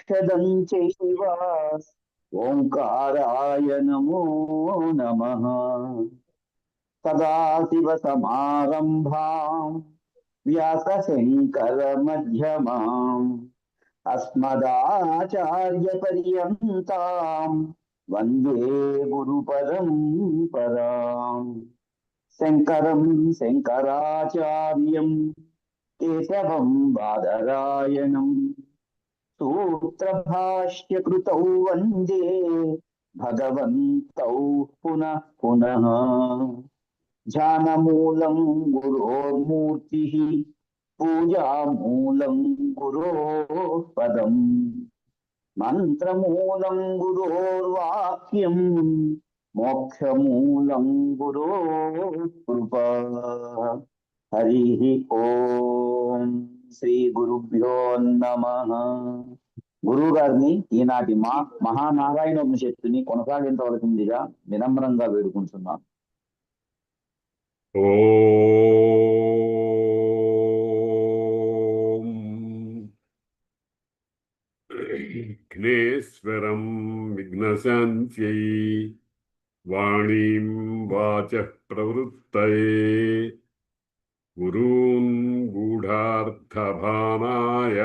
औषधं चैव ओंकाराय नमो नमः। सदाशिवसमारम्भां व्यासशङ्करमध्यमाम् अस्मदाचार्यपर्यन्तां वन्दे गुरुपरम्पराम्। शङ्करं शङ्कराचार्यं केशवं बादरायणं सूत्रभाष्यकृतौ वन्दे भगवन्तौ पुनः पुनः। ध्यानमूलं गुरोर्मूर्तिः पूजामूलं गुरोः पदम् मंत्रमूलं गुरोर्वाक्यं मोक्षमूलं गुरोः कृपा। हरिः ఓం శ్రీ గురుభ్యో నమః. గురువు గారిని ఈనాటి మహానారాయణ ఉపనిషత్తుని కొనసాగించవలసిందిగా వినమ్రంగా వేడుకుంటున్నాను. ఓం విఘ్నేశ్వరం విఘ్నశాంత్యై వాణీం వాచః ప్రవృత్తయే గురూన్ గూఢార్థభానాయ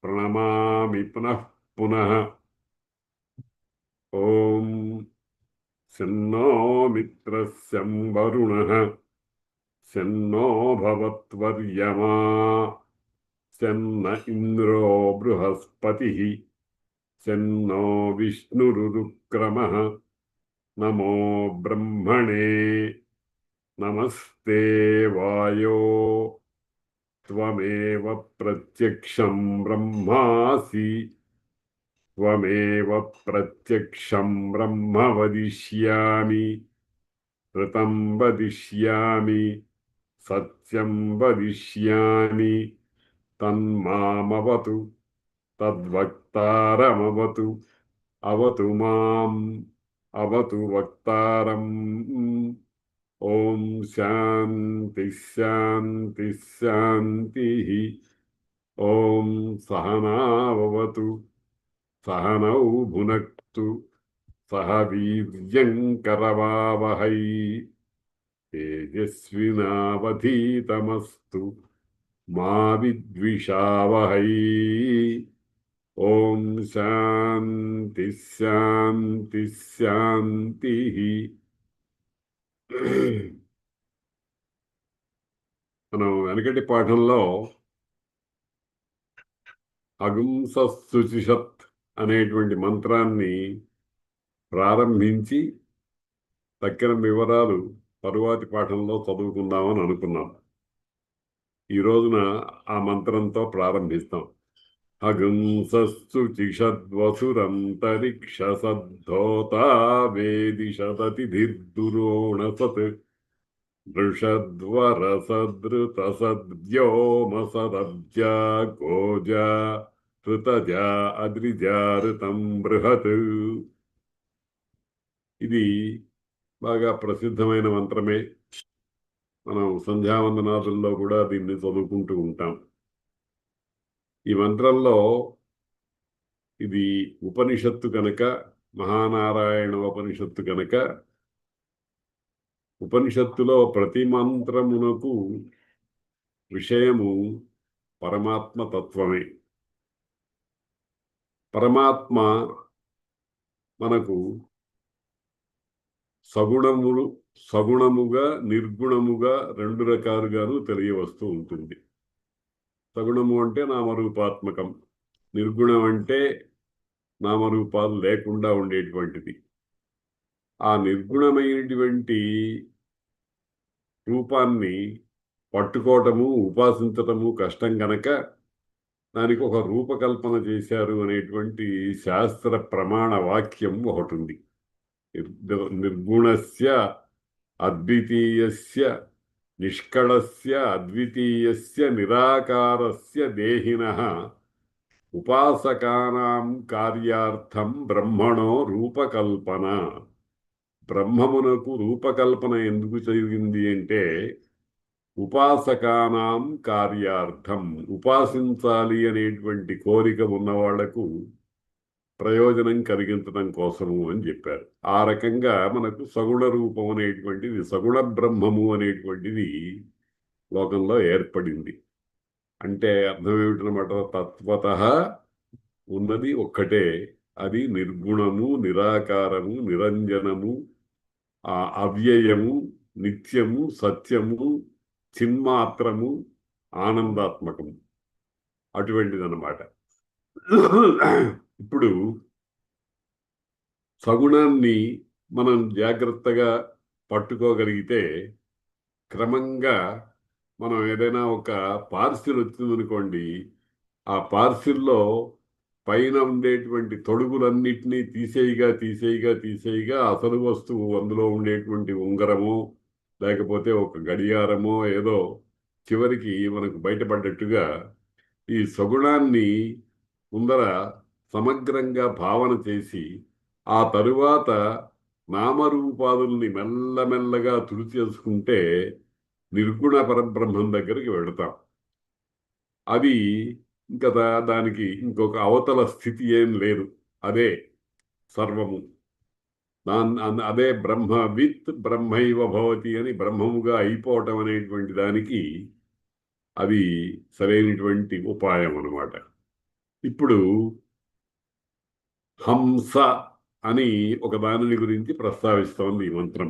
ప్రణమామి పునః పునః. ఓం శన్నో మిత్రస్యం వరుణః శన్నో భవత్వర్యమా శన్న ఇంద్రో బృహస్పతిః శన్నో విష్ణురుక్రమః. నమో బ్రహ్మణే నమస్తే వాయో త్వమేవ ప్రత్యక్షం బ్రహ్మాసి త్వమేవ ప్రత్యక్షం బ్రహ్మ వదిష్యామి ఋతం వదిష్యామి సత్యం వదిష్యామి తన్మామవతు తద్వక్తారమవతు అవతు మాం అవతు వక్తారం. ఓం శాంతి శాంతి శాంతి. ఓం సహనావతు సహనౌ భునక్తు సహ వీర్యంకరవావహై తేజస్వినావధీతమస్తు మా విద్విషావహై. ఓం శాంతి శాంతి శాంతి. మనం వెనకటి పాఠంలో అగుంసశుచిషత్ అనేటువంటి మంత్రాన్ని ప్రారంభించి తక్కిన వివరాలు తరువాతి పాఠంలో చదువుకుందామని అనుకున్నాం. ఈ రోజున ఆ మంత్రంతో ప్రారంభిస్తాం. అగుంసశుచిషద్వసురంతరిక్ష సద్ధోతా వేదిషదతిధిర్దురోణసత్ వృషద్వరసదృతసద్వ్యోమసదబ్జా గోజా ఋతజా అద్రిజా ఋతం బృహత్. ఇది బాగా ప్రసిద్ధమైన మంత్రమే. మనం సంధ్యావందనాదుల్లో కూడా దీన్ని చదువుకుంటూ ఉంటాం. ఈ మంత్రంలో ఇది ఉపనిషత్తు కనుక, మహానారాయణ ఉపనిషత్తు కనుక, ఉపనిషత్తులో ప్రతి మంత్రమునకు విషయము పరమాత్మ తత్వమే. పరమాత్మ మనకు సగుణముగా నిర్గుణముగా రెండు రకాలుగాను తెలియవస్తూ ఉంటుంది. సగుణము అంటే నామరూపాత్మకం, నిర్గుణం అంటే నామరూపాలు లేకుండా ఉండేటువంటిది. ఆ నిర్గుణమైనటువంటి రూపాన్ని పట్టుకోవటము, ఉపాసించటము కష్టం కనుక దానికి ఒక రూపకల్పన చేశారు అనేటువంటి శాస్త్ర ప్రమాణ వాక్యం ఒకటి ఉంది. నిర్గుణస్య అద్వితీయస్య నిష్కళస్య అద్వితీయస్య నిరాకారస్య దేహినః ఉపాసకానాం కార్యార్థం బ్రహ్మణో రూపకల్పన. బ్రహ్మమునకు రూపకల్పన ఎందుకు జరిగింది అంటే ఉపాసకానాం కార్యార్థం, ఉపాసించాలి అనేటువంటి కోరిక ఉన్న వాళ్లకు ప్రయోజనం కలిగించడం కోసము అని చెప్పారు. ఆ రకంగా మనకు సగుణ రూపం అనేటువంటిది, సగుణ బ్రహ్మము అనేటువంటిది లోకంలో ఏర్పడింది. అంటే అర్థం ఏమిటనమాట, తత్వతః ఉన్నది ఒక్కటే, అది నిర్గుణము, నిరాకారము, నిరంజనము, అవ్యయము, నిత్యము, సత్యము, చిన్మాత్రము, ఆనందాత్మకము, అటువంటిదన్నమాట. ఇప్పుడు సగుణాన్ని మనం జాగ్రత్తగా పట్టుకోగలిగితే క్రమంగా మనం ఏదైనా ఒక పార్సిల్ వచ్చిందనుకోండి, ఆ పార్సిల్లో పైన ఉండేటువంటి తొడుగులన్నిటినీ తీసేయగా అసలు వస్తువు అందులో ఉండేటువంటి ఉంగరమో లేకపోతే ఒక గడియారమో ఏదో చివరికి మనకు బయటపడ్డట్టుగా ఈ సగుణాన్ని ముందర సమగ్రంగా భావన చేసి ఆ తరువాత నామరూపాదుల్ని మెల్లమెల్లగా తుడిచేసుకుంటే నిర్గుణ పరబ్రహ్మం దగ్గరికి వెళతాం. అది ఇంకా దానికి ఇంకొక అవతల స్థితి ఏం లేదు, అదే సర్వము. అదే బ్రహ్మవిత్ బ్రహ్మైవ భవతి అని బ్రహ్మముగా అయిపోవటం అనేటువంటి దానికి అది సరైనటువంటి ఉపాయం అన్నమాట. ఇప్పుడు హంస అని ఒక దానిని గురించి ప్రస్తావిస్తోంది ఈ మంత్రం.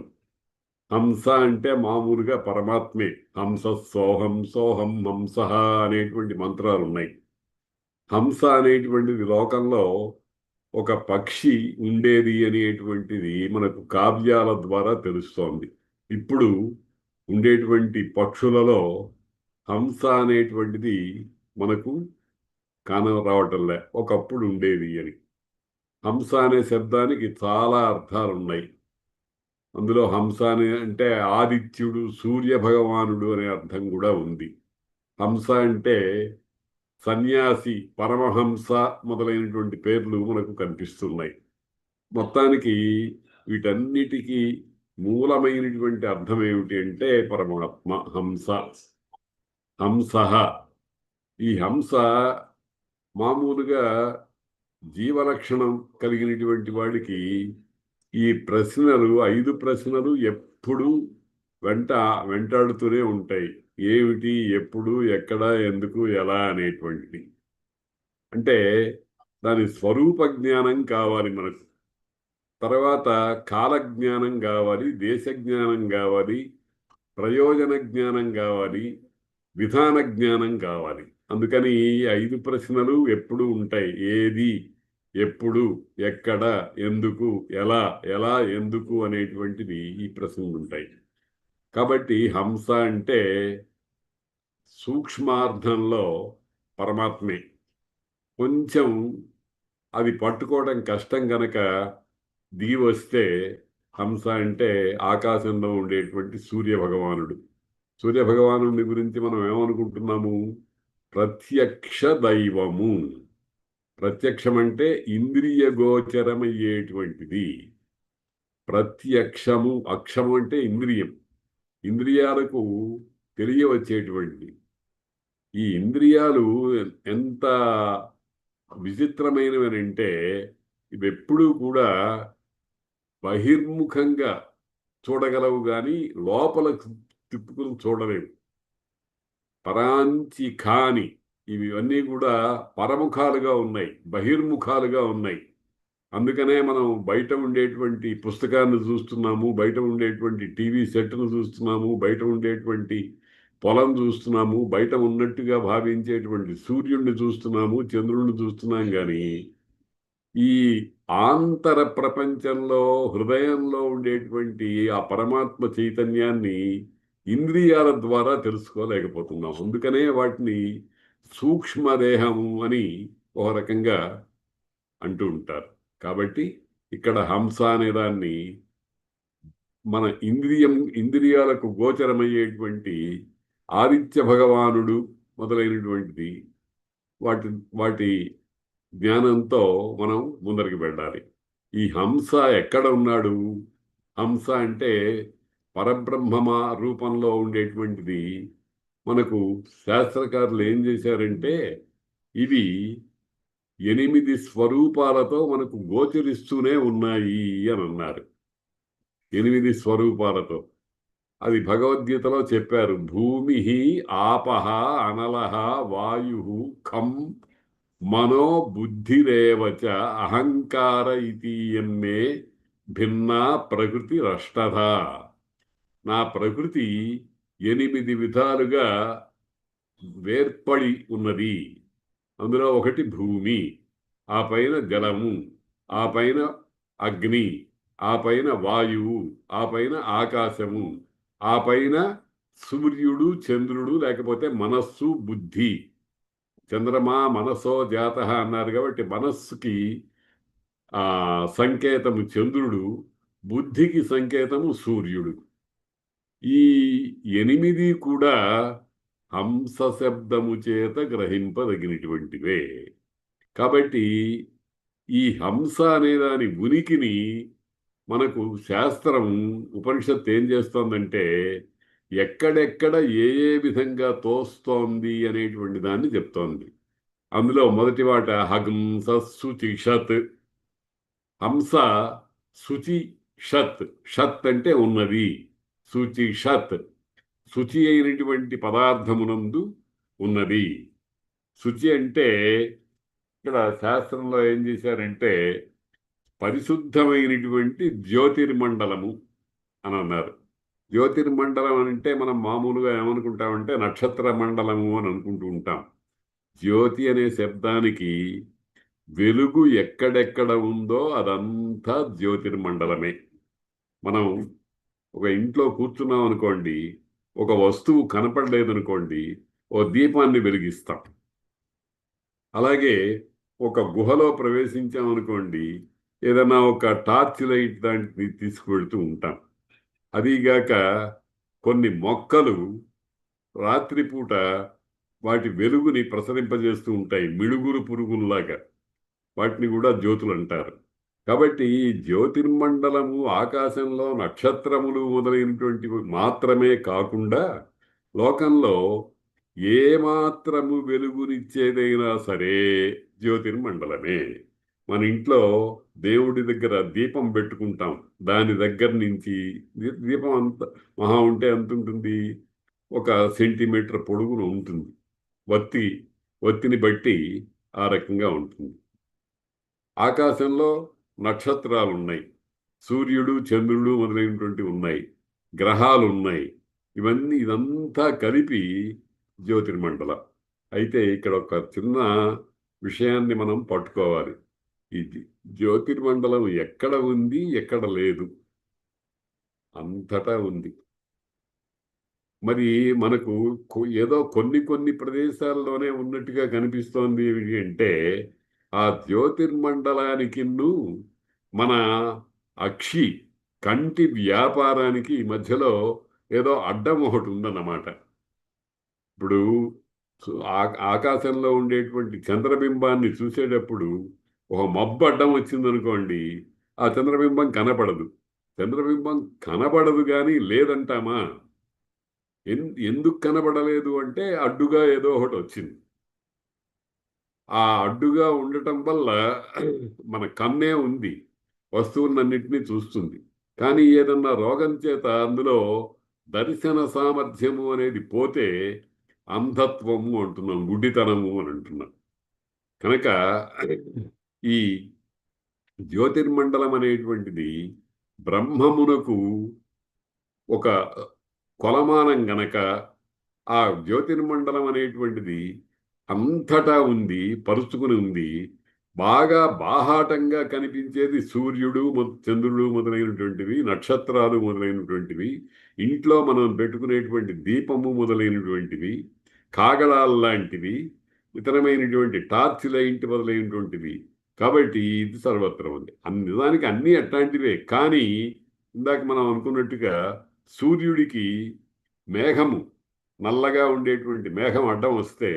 హంస అంటే మామూలుగా పరమాత్మే. హంస సోహం సోహం హంస అనేటువంటి మంత్రాలు ఉన్నాయి. హంస అనేటువంటిది లోకంలో ఒక పక్షి ఉండేది అనేటువంటిది మనకు కావ్యాల ద్వారా తెలుస్తోంది. ఇప్పుడు ఉండేటువంటి పక్షులలో హంస అనేటువంటిది మనకు కానరావటంలే, ఒకప్పుడు ఉండేది అని. హంస అనే శబ్దానికి చాలా అర్థాలు ఉన్నాయి. అందులో హంస అంటే ఆదిత్యుడు, సూర్య భగవానుడు అనే అర్థం కూడా ఉంది. హంస అంటే సన్యాసి, పరమహంస మొదలైనటువంటి పేర్లు మనకు కనిపిస్తున్నాయి. మొత్తానికి వీటన్నిటికీ మూలమైనటువంటి అర్థం ఏమిటి అంటే పరమాత్మ, హంస, హంస. ఈ హంస మామూలుగా జీవలక్షణం కలిగినటువంటి వాడికి ఈ ప్రశ్నలు, 5 ప్రశ్నలు ఎప్పుడు వెంటాడుతూనే ఉంటాయి. ఏమిటి, ఎప్పుడు, ఎక్కడ, ఎందుకు, ఎలా అనేటువంటిది. అంటే దాని స్వరూప జ్ఞానం కావాలి మనకు. తర్వాత కాలజ్ఞానం కావాలి, దేశ జ్ఞానం కావాలి, ప్రయోజన జ్ఞానం కావాలి, విధాన జ్ఞానం కావాలి. అందుకని ఈ 5 ప్రశ్నలు ఎప్పుడు ఉంటాయి. ఏది, ఎప్పుడు, ఎక్కడ, ఎందుకు, ఎలా, ఎలా ఎందుకు అనేటువంటిది ఈ ప్రశ్నలు ఉంటాయి. కాబట్టి హంస అంటే సూక్ష్మార్థంలో పరమాత్మే. కొంచెం అది పట్టుకోవడం కష్టం గనక దిగి వస్తే హంస అంటే ఆకాశంలో ఉండేటువంటి సూర్య భగవానుడు. సూర్య భగవానుడి గురించి మనం ఏమనుకుంటున్నాము? ప్రత్యక్ష దైవము. ప్రత్యక్షం అంటే ఇంద్రియ గోచరమయ్యేటువంటిది. ప్రత్యక్షము, అక్షము అంటే ఇంద్రియం, ఇంద్రియాలకు తెలియవచ్చేటువంటిది. ఈ ఇంద్రియాలు ఎంత విచిత్రమైనవనంటే ఇవెప్పుడూ కూడా బహిర్ముఖంగా చూడగలవు కానీ లోపలకు తిప్పుకుని చూడలేవు. పరాంచి కాని ఇవన్నీ కూడా పరముఖాలుగా ఉన్నాయి, బహిర్ముఖాలుగా ఉన్నాయి. అందుకనే మనం బయట ఉండేటువంటి పుస్తకాన్ని చూస్తున్నాము, బయట ఉండేటువంటి టీవీ సెట్ను చూస్తున్నాము, బయట ఉండేటువంటి పొలం చూస్తున్నాము, బయట ఉన్నట్టుగా భావించేటువంటి సూర్యుడిని చూస్తున్నాము, చంద్రుడిని చూస్తున్నాం. కానీ ఈ ఆంతర ప్రపంచంలో హృదయంలో ఉండేటువంటి ఆ పరమాత్మ చైతన్యాన్ని ఇంద్రియాల ద్వారా తెలుసుకోలేకపోతున్నాం. అందుకనే వాటిని సూక్ష్మదేహము అని ఒక రకంగా అంటూ ఉంటారు. కాబట్టి ఇక్కడ హంస అనే దాన్ని మన ఇంద్రియాలకు గోచరమయ్యేటువంటి ఆదిత్య భగవానుడు మొదలైనటువంటిది వాటి జ్ఞానంతో మనం ముందరికి వెళ్ళాలి. ఈ హంస ఎక్కడ ఉన్నాడు? హంస అంటే పరబ్రహ్మ రూపంలో ఉండేటువంటిది మనకు శాస్త్రకారులు ఏం చేశారంటే ఇవి 8 స్వరూపాలతో మనకు గోచరిస్తూనే ఉన్నాయి అని అన్నారు. 8 స్వరూపాలతో. అది భగవద్గీతలో చెప్పారు. భూమి ఆపహ అనలహ వాయు ఖం మనో బుద్ధిరేవచ అహంకార ఇతీయమ్మే భిన్నా ప్రకృతి రష్టధ. నా ప్రకృతి 8 విధాలుగా వేర్పడి ఉన్నది. అందులో ఒకటి భూమి, ఆ పైన జలము, ఆ పైన అగ్ని, ఆ పైన వాయువు, ఆ పైన ఆకాశము, ఆ పైన సూర్యుడు, చంద్రుడు, లేకపోతే మనస్సు, బుద్ధి. చంద్రమా మనసో జాత అన్నారు కాబట్టి మనస్సుకి సంకేతము చంద్రుడు, బుద్ధికి సంకేతము సూర్యుడు. ఈ 8 కూడా హంస శబ్దము చేత గ్రహింపదగినటువంటివే. కాబట్టి ఈ హంస అనే దాని ఉనికిని మనకు శాస్త్రం, ఉపనిషత్తు ఏం చేస్తోందంటే ఎక్కడెక్కడ ఏ ఏ విధంగా తోస్తోంది అనేటువంటి దాన్ని చెప్తోంది. అందులో మొదటి మాట హంస శుచిషత్. హంస శుచి షత్. షత్ అంటే ఉన్నది. శుచి షత్, శుచి అయినటువంటి పదార్థమునందు ఉన్నది. శుచి అంటే ఇక్కడ శాస్త్రంలో ఏం చేశారంటే పరిశుద్ధమైనటువంటి జ్యోతిర్మండలము అని అన్నారు. జ్యోతిర్మండలం అంటే మనం మామూలుగా ఏమనుకుంటామంటే నక్షత్ర మండలము అని అనుకుంటూ ఉంటాం. జ్యోతి అనే శబ్దానికి వెలుగు ఎక్కడెక్కడ ఉందో అదంతా జ్యోతిర్మండలమే. మనం ఒక ఇంట్లో కూర్చున్నాం అనుకోండి, ఒక వస్తువు కనపడలేదనుకోండి, ఓ దీపాన్ని వెలిగిస్తాం. అలాగే ఒక గుహలో ప్రవేశించామనుకోండి, ఏదైనా ఒక టార్చ్ లైట్ దాన్ని తీసుకువెళ్తూ ఉంటాం. అదీగాక కొన్ని మొక్కలు రాత్రిపూట వాటి వెలుగుని ప్రసరింపజేస్తూ ఉంటాయి, మిడుగురు పురుగుల్లాగా. వాటిని కూడా జ్యోతులు అంటారు. కాబట్టి ఈ జ్యోతిర్మండలము ఆకాశంలో నక్షత్రములు మొదలైనటువంటివి మాత్రమే కాకుండా లోకంలో ఏ మాత్రము వెలుగునిచ్చేదైనా సరే జ్యోతిర్మండలమే. మన ఇంట్లో దేవుడి దగ్గర దీపం పెట్టుకుంటాం. దాని దగ్గర నుంచి దీపం అంత మహా ఉంటే ఎంత ఉంటుంది, 1 సెంటీమీటర్ పొడుగున ఉంటుంది. ఒత్తిని బట్టి ఆ రకంగా ఉంటుంది. ఆకాశంలో నక్షత్రాలు ఉన్నాయి, సూర్యుడు, చంద్రుడు మొదలైనటువంటివి ఉన్నాయి, గ్రహాలు ఉన్నాయి. ఇదంతా కలిపి జ్యోతిర్మండలం. అయితే ఇక్కడ ఒక చిన్న విషయాన్ని మనం పట్టుకోవాలి. ఈ జ్యోతిర్మండలం ఎక్కడ ఉంది, ఎక్కడ లేదు? అంతటా ఉంది. మరి మనకు ఏదో కొన్ని ప్రదేశాల్లోనే ఉన్నట్టుగా కనిపిస్తోంది అంటే ఆ జ్యోతిర్మండలానికి మన అక్షి కంటి వ్యాపారానికి మధ్యలో ఏదో అడ్డం ఒకటి ఉందన్నమాట. ఇప్పుడు ఆకాశంలో ఉండేటువంటి చంద్రబింబాన్ని చూసేటప్పుడు ఒక మబ్బు అడ్డం వచ్చిందనుకోండి, ఆ చంద్రబింబం కనపడదు. చంద్రబింబం కనపడదు కానీ లేదంటామా? ఎందుకు కనబడలేదు అంటే అడ్డుగా ఏదో ఒకటి వచ్చింది. ఆ అడ్డుగా ఉండటం వల్ల మన కన్నే ఉంది, వస్తువులన్నింటినీ చూస్తుంది. కానీ ఏదన్నా రోగం చేత అందులో దర్శన సామర్థ్యము అనేది పోతే అంధత్వము అంటున్నాం, గుడ్డితనము అని అంటున్నాం. కనుక ఈ జ్యోతిర్మండలం అనేటువంటిది బ్రహ్మమునకు ఒక కొలమానం గనక ఆ జ్యోతిర్మండలం అనేటువంటిది అంతటా ఉంది, పరుచుకుని ఉంది. బాగా బాహాటంగా కనిపించేది సూర్యుడు, చంద్రుడు మొదలైనటువంటివి, నక్షత్రాలు మొదలైనటువంటివి, ఇంట్లో మనం పెట్టుకునేటువంటి దీపము మొదలైనటువంటివి, కాగడాలు లాంటివి, ఇతరమైనటువంటి టార్చ్ లైట్ మొదలైనటువంటివి. కాబట్టి ఇది సర్వత్రం ఉంది. నిజానికి అన్నీ అట్లాంటివే. కానీ ఇందాక మనం అనుకున్నట్టుగా సూర్యుడికి మేఘము, నల్లగా ఉండేటువంటి మేఘం అడ్డం వస్తే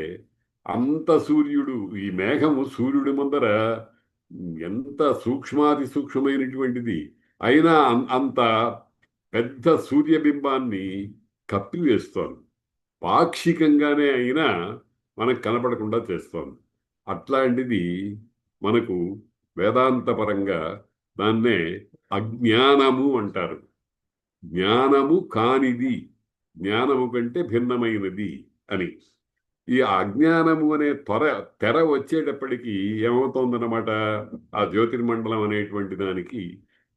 అంత సూర్యుడు, ఈ మేఘము సూర్యుడి ముందర ఎంత సూక్ష్మాతి సూక్ష్మమైనటువంటిది అయినా అంత పెద్ద సూర్యబింబాన్ని కప్పివేస్తోంది. పాక్షికంగానే అయినా మనకు కనపడకుండా చేస్తోంది. అట్లాంటిది మనకు వేదాంతపరంగా దాన్నే అజ్ఞానము అంటారు. జ్ఞానము కానిది, జ్ఞానము కంటే భిన్నమైనది అని. ఈ అజ్ఞానము అనే తెర వచ్చేటప్పటికి ఏమవుతోందన్నమాట, ఆ జ్యోతిర్మండలం అనేటువంటి దానికి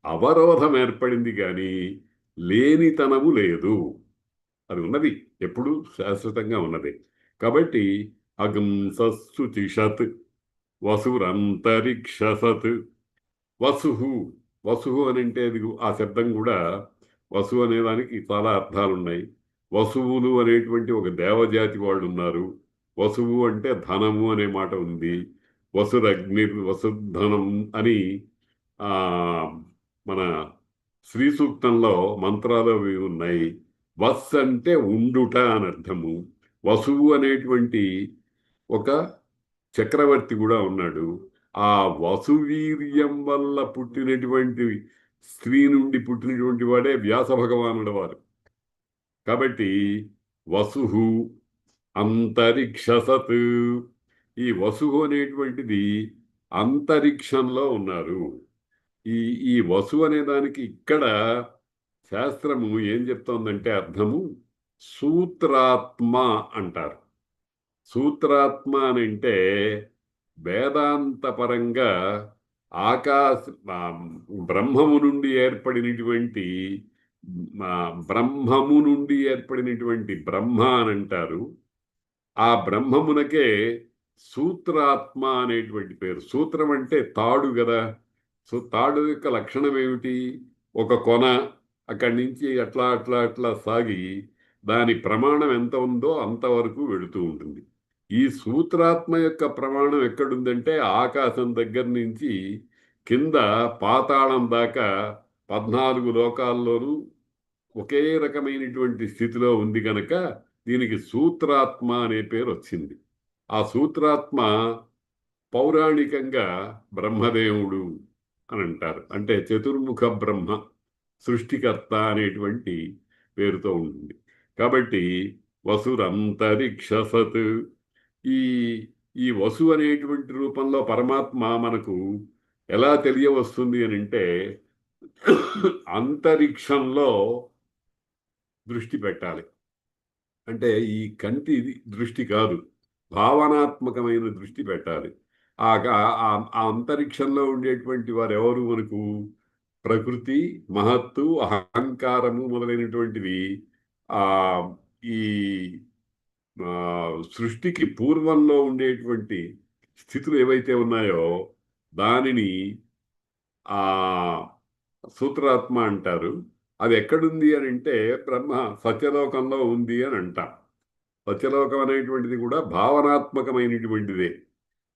అవరోధం ఏర్పడింది కానీ లేనితనము లేదు. అది ఉన్నది, ఎప్పుడు శాశ్వతంగా ఉన్నది. కాబట్టి అగం సత్సుచిషత్ వసురంతరిక్షసత్ వసుహు. వసుహు అని అంటే అది ఆ శబ్దం కూడా, వసు అనే దానికి చాలా అర్థాలు ఉన్నాయి. వసువులు అనేటువంటి ఒక దేవజాతి వాళ్ళు ఉన్నారు. వసువు అంటే ధనము అనే మాట ఉంది. వసురగ్ని వసుధనం అని ఆ మన శ్రీ సూక్తంలో మంత్రాలు అవి ఉన్నాయి. వస్ అంటే ఉండుట అని అర్థము. వసువు అనేటువంటి ఒక చక్రవర్తి కూడా ఉన్నాడు. ఆ వసువీర్యం వల్ల పుట్టినటువంటి స్త్రీ నుండి పుట్టినటువంటి వాడే వ్యాస భగవానుడు వారు. కాబట్టి వసుహు అంతరిక్షసత్. ఈ వసుహు అనేటువంటిది అంతరిక్షంలో ఉన్నారు. ఈ ఈ వసు అనే దానికి ఇక్కడ శాస్త్రము ఏం చెప్తోందంటే అర్థము సూత్రాత్మ అంటారు. సూత్రాత్మ అని అంటే వేదాంతపరంగా ఆకాశ బ్రహ్మము నుండి ఏర్పడినటువంటి బ్రహ్మము నుండి ఏర్పడినటువంటి బ్రహ్మ అని అంటారు. ఆ బ్రహ్మమునకే సూత్రాత్మ అనేటువంటి పేరు. సూత్రం అంటే తాడు కదా. సో తాడు యొక్క లక్షణం ఏమిటి? ఒక కొన అక్కడి నుంచి అట్లా అట్లా అట్లా సాగి దాని ప్రమాణం ఎంత ఉందో అంతవరకు వెళుతూ ఉంటుంది. ఈ సూత్రాత్మ యొక్క ప్రమాణం ఎక్కడుందంటే ఆకాశం దగ్గర నుంచి కింద పాతాళం దాకా 14 లోకాల్లోనూ ఒకే రకమైనటువంటి స్థితిలో ఉంది కనుక దీనికి సూత్రాత్మ అనే పేరు వచ్చింది. ఆ సూత్రాత్మ పౌరాణికంగా బ్రహ్మదేవుడు అని అంటారు. అంటే చతుర్ముఖ బ్రహ్మ, సృష్టికర్త అనేటువంటి పేరుతో ఉంటుంది. కాబట్టి వసురంతరిక్షసత్. ఈ ఈ వసు అనేటువంటి రూపంలో పరమాత్మ మనకు ఎలా తెలియవస్తుంది అని అంటే అంతరిక్షంలో దృష్టి పెట్టాలి. అంటే ఈ కంటి దృష్టి కాదు, భావనాత్మకమైన దృష్టి పెట్టాలి. ఆ ఆ అంతరిక్షంలో ఉండేటువంటి వారు ఎవరు మనకు? ప్రకృతి, మహత్తు, అహంకారము మొదలైనటువంటివి ఆ ఈ సృష్టికి పూర్వంలో ఉండేటువంటి స్థితులు ఏవైతే ఉన్నాయో దానిని ఆ సూత్రాత్మ అంటారు. అది ఎక్కడుంది అని అంటే బ్రహ్మ సత్యలోకంలో ఉంది అని అంటాం. సత్యలోకం అనేటువంటిది కూడా భావనాత్మకమైనటువంటిదే.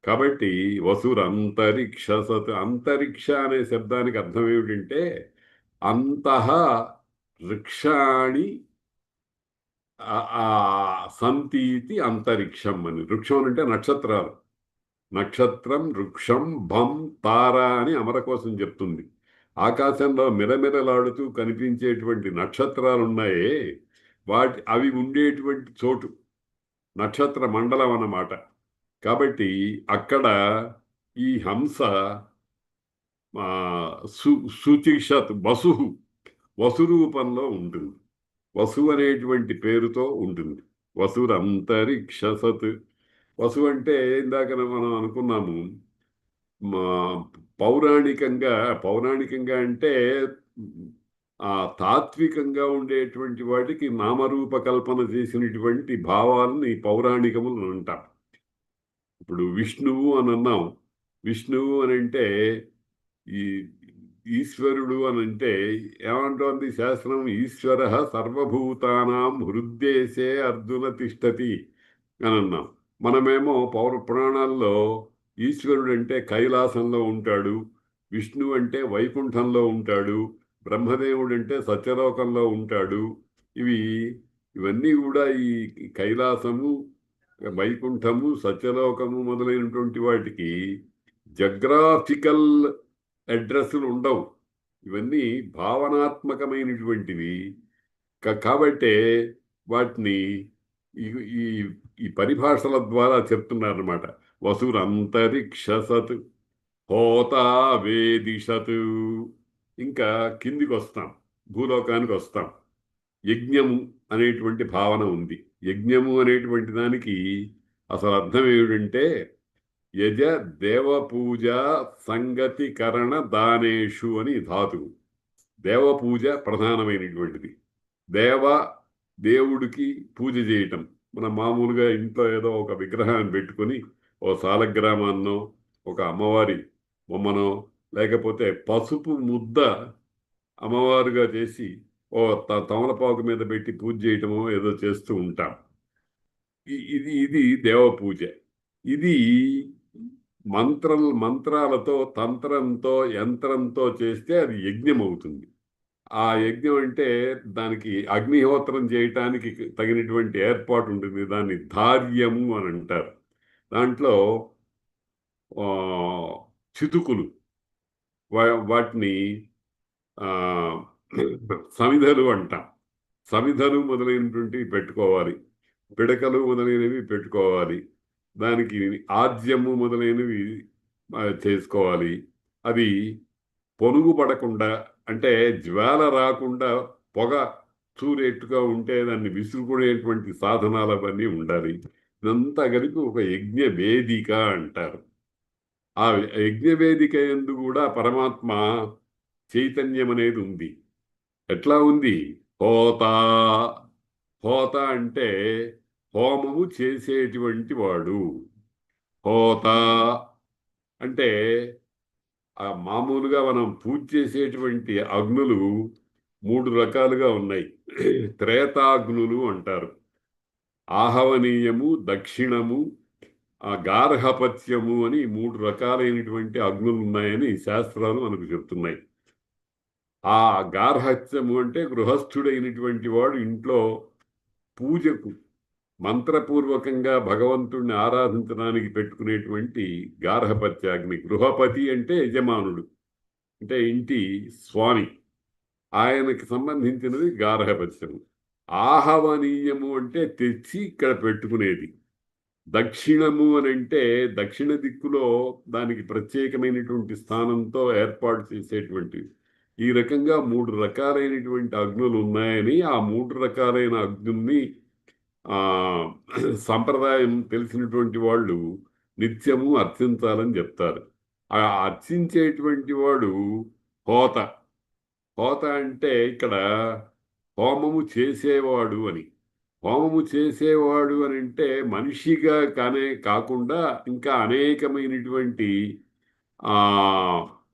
కాబట్టి వసురంతరిక్ష సత్. అంతరిక్ష అనే శబ్దానికి అర్థం ఏమిటంటే అంతః వృక్షాణి సంతీతి అంతరిక్షం అని. వృక్షం అంటే నక్షత్రాలు. నక్షత్రం, వృక్షం, భం, తార అని అమరకోశం చెప్తుంది. ఆకాశంలో మిలమిలలాడుతూ కనిపించేటువంటి నక్షత్రాలు ఉన్నాయే, అవి ఉండేటువంటి చోటు నక్షత్ర మండలం అన్నమాట. కాబట్టి అక్కడ ఈ హంస సుచిషత్ వసుహు, వసు రూపంలో ఉంటుంది. వసు అనేటువంటి పేరుతో ఉంటుంది. వసురంతరిక్షసత్. వసు అంటే ఇందాక మనం అనుకున్నాము, పౌరాణికంగా అంటే తాత్వికంగా ఉండేటువంటి వాటికి నామరూపకల్పన చేసినటువంటి భావాలని పౌరాణికములు అంటాం. ఇప్పుడు విష్ణువు అని అన్నాం. విష్ణువు అని అంటే ఈ ఈశ్వరుడు అని అంటే ఏమంటోంది శాస్త్రం? ఈశ్వర సర్వభూతానాం హృద్దేశే అర్జున తిష్టతి అని అన్నాం. మనమేమో పురాణాల్లో ఈశ్వరుడు అంటే కైలాసంలో ఉంటాడు, విష్ణువు అంటే వైకుంఠంలో ఉంటాడు, బ్రహ్మదేవుడు అంటే సత్యలోకంలో ఉంటాడు. ఇవన్నీ కూడా ఈ కైలాసము, వైకుంఠము, సత్యలోకము మొదలైనటువంటి వాటికి జగ్రాఫికల్ అడ్రస్లు ఉండవు. ఇవన్నీ భావనాత్మకమైనటువంటివి. కాబట్టే వాటిని ఈ ఈ ఈ పరిభాషల ద్వారా చెప్తున్నారన్నమాట. వసురంతరిక్షసత్ హోతా వేదిషత్. ఇంకా కిందికి వస్తాం, భూలోకానికి వస్తాం. యజ్ఞము అనేటువంటి భావన ఉంది. యజ్ఞము అనేటువంటి దానికి అసలు అర్థం ఏమిటంటే యజ దేవపూజ సంగతికరణ దానేషు అని ధాతువు. దేవపూజ ప్రధానమైనటువంటిది. దేవ దేవుడికి పూజ చేయటం. మనం మామూలుగా ఇంట్లో ఏదో ఒక విగ్రహాన్ని పెట్టుకొని ఓ సాలగ్రామాన్నో ఒక అమ్మవారి బొమ్మనో లేకపోతే పసుపు ముద్ద అమ్మవారుగా చేసి ఓ తమలపాకు మీద పెట్టి పూజ చేయటమో ఏదో చేస్తూ ఉంటాం. ఇది ఇది దేవ పూజ. ఇది మంత్రాలతో తంత్రంతో యంత్రంతో చేస్తే అది యజ్ఞం అవుతుంది. ఆ యజ్ఞం అంటే దానికి అగ్నిహోత్రం చేయటానికి తగినటువంటి ఏర్పాటు ఉంటుంది. దాన్ని ధార్యము అని అంటారు. దాంట్లో ఆ, చితుకులు వాటిని ఆ, సమిధలు అంటాం. సమిధలు మొదలైనటువంటివి పెట్టుకోవాలి, పిడకలు మొదలైనవి పెట్టుకోవాలి, దానికి ఆజ్యము మొదలైనవి చేసుకోవాలి. అది పొనుగు పడకుండా, అంటే జ్వాల రాకుండా పొగ చూరేట్టుగా ఉంటే దాన్ని విసురుకునేటువంటి సాధనాలు అవన్నీ ఉండాలి. ఇదంతా కలిపి ఒక యజ్ఞ వేదిక అంటారు. ఆ యజ్ఞ వేదిక యందు కూడా పరమాత్మ చైతన్యం అనేది ఉంది. ఎట్లా ఉంది? హోత. హోత అంటే హోమము చేసేటువంటి వాడు. హోత అంటే మామూలుగా మనం పూజ చేసేటువంటి అగ్నులు 3 రకాలుగా ఉన్నాయి. త్రేతాగ్నులు అంటారు. ఆహవనీయము, దక్షిణము, గార్హపత్యము అని 3 రకాలైనటువంటి అగ్నులు ఉన్నాయని శాస్త్రాలు మనకు చెప్తున్నాయి. ఆ గార్హత్యము అంటే గృహస్థుడైనటువంటి వాడు ఇంట్లో పూజకు మంత్రపూర్వకంగా భగవంతుణ్ణి ఆరాధించడానికి పెట్టుకునేటువంటి గార్హపత్యాగ్ని. గృహపతి అంటే యజమానుడు, అంటే ఇంటి స్వామి. ఆయనకి సంబంధించినది గార్హపత్యము. ఆహవనీయము అంటే తెచ్చి ఇక్కడ పెట్టుకునేది. దక్షిణము అని అంటే దక్షిణ దిక్కులో దానికి ప్రత్యేకమైనటువంటి స్థానంతో ఏర్పాటు చేసేటువంటివి. ఈ రకంగా 3 రకాలైనటువంటి అగ్నులు ఉన్నాయని, ఆ 3 రకాలైన అగ్నుల్ని ఆ సంప్రదాయం తెలిసినటువంటి వాళ్ళు నిత్యము అర్చించాలని చెప్తారు. ఆ అర్చించేటువంటి వాడు హోత. హోత అంటే ఇక్కడ హోమము చేసేవాడు అని. హోమము చేసేవాడు అని అంటే మనిషిగా కాకుండా ఇంకా అనేకమైనటువంటి ఆ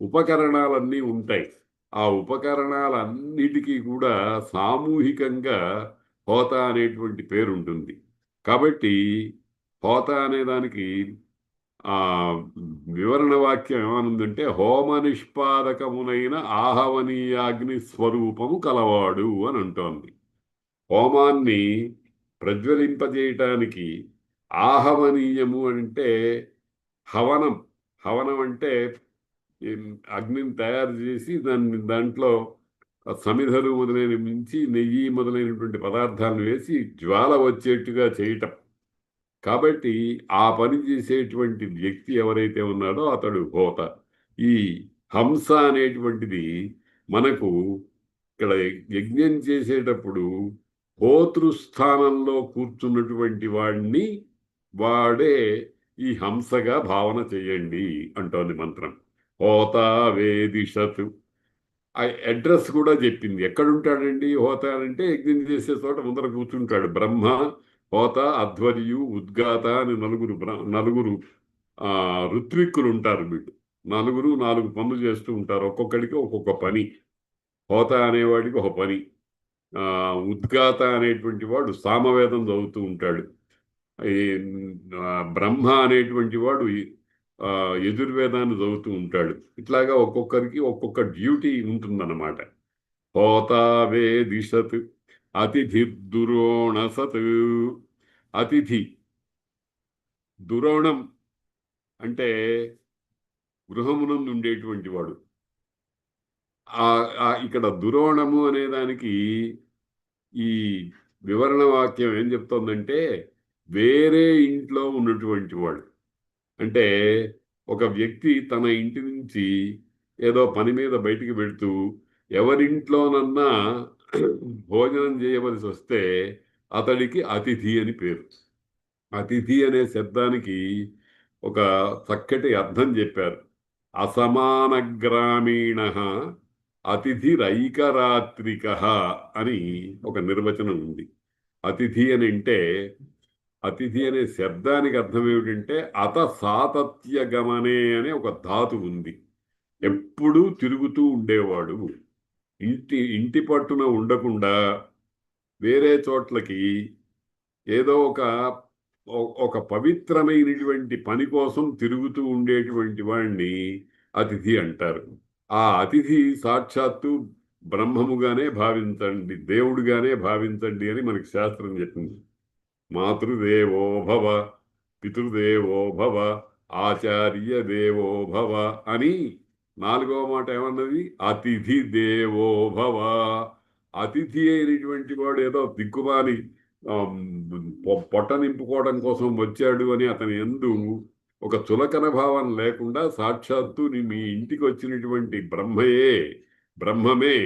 ఉపకరణాలన్నీ ఉంటాయి. ఆ ఉపకరణాలన్నిటికీ కూడా సామూహికంగా హోత అనేటువంటి పేరు ఉంటుంది. కాబట్టి హోత అనే దానికి ఆ వివరణ వాక్యం ఏమనుందంటే హోమ నిష్పాదకమునైన ఆహవనీయాగ్ని స్వరూపము కలవాడు అని అంటోంది. హోమాన్ని ప్రజ్వలింపజేయటానికి ఆహవనీయము అంటే హవనం. హవనం అంటే అగ్నిని తయారు చేసి దాంట్లో సమిధలు మొదలైన మించి నెయ్యి మొదలైనటువంటి పదార్థాలను వేసి జ్వాల వచ్చేట్టుగా చేయటం. కాబట్టి ఆ పని చేసేటువంటి వ్యక్తి ఎవరైతే ఉన్నాడో అతడు హోత. ఈ హంస అనేటువంటిది మనకు ఇక్కడ యజ్ఞం చేసేటప్పుడు హోతృస్థానంలో కూర్చున్నటువంటి వాడే ఈ హంసగా భావన చేయండి అంటోంది మంత్రం. హోత వేదిషత్. ఆ అడ్రస్ కూడా చెప్పింది. ఎక్కడుంటాడండి హోత అంటే యజ్ఞం చేసే చోట ముందర కూర్చుంటాడు. బ్రహ్మ, హోత, అధ్వర్యు, ఉద్గాత అని నలుగురు ఋత్విక్కులు ఉంటారు. వీళ్ళు నలుగురు 4 పనులు చేస్తూ ఉంటారు. ఒక్కొక్కడికి ఒక్కొక్క పని. హోత అనేవాడికి ఒక పని. ఉద్గాత అనేటువంటి వాడు సామవేదం చదువుతూ ఉంటాడు. ఈ బ్రహ్మ అనేటువంటి వాడు యజుర్వేదాన్ని చదువుతూ ఉంటాడు. ఇట్లాగా ఒక్కొక్కరికి ఒక్కొక్క డ్యూటీ ఉంటుందన్నమాట. హోతావే దిశత్ అతిథి దురోణసత్. అతిథి దురోణం అంటే గృహమునందు ఉండేటువంటి వాడు. ఇక్కడ దురోణము అనేదానికి ఈ వివరణ వాక్యం ఏం చెప్తోందంటే వేరే ఇంట్లో ఉన్నటువంటి వాడు. అంటే ఒక వ్యక్తి తన ఇంటి నుంచి ఏదో పని మీద బయటికి వెళ్తూ ఎవరింట్లోనన్నా భోజనం చేయవలసి వస్తే అతడికి అతిథి అని పేరు. అతిథి అనే శబ్దానికి ఒక చక్కటి అర్థం చెప్పారు. అసమాన గ్రామీణ అతిథిరైకరాత్రిక అని ఒక నిర్వచనం ఉంది. అతిథి అని అంటే అతిథి అనే శబ్దానికి అర్థం ఏమిటంటే అత సాతత్య గమనే అనే ఒక ధాతు ఉంది. ఎప్పుడూ తిరుగుతూ ఉండేవాడు. ఇంటి పట్టున ఉండకుండా వేరే చోట్లకి ఏదో ఒక పవిత్రమైనటువంటి పని కోసం తిరుగుతూ ఉండేటువంటి వాడిని అతిథి అంటారు. ఆ అతిథి సాక్షాత్తు బ్రహ్మముగానే భావించండి, దేవుడుగానే భావించండి అని మనకి శాస్త్రం చెప్పింది. మాతృదేవో భవ, పితృదేవో భవ, ఆచార్య దేవో భవ అని 4వ మాట ఏమన్నది? అతిథి దేవో భవ. అతిథి అయినటువంటి వాడు ఏదో దిక్కుమాలి పొట్ట నింపుకోవడం కోసం వచ్చాడు అని అతని యందు ఒక చులకన భావం లేకుండా సాక్షాత్తు మీ ఇంటికి వచ్చినటువంటి బ్రహ్మమే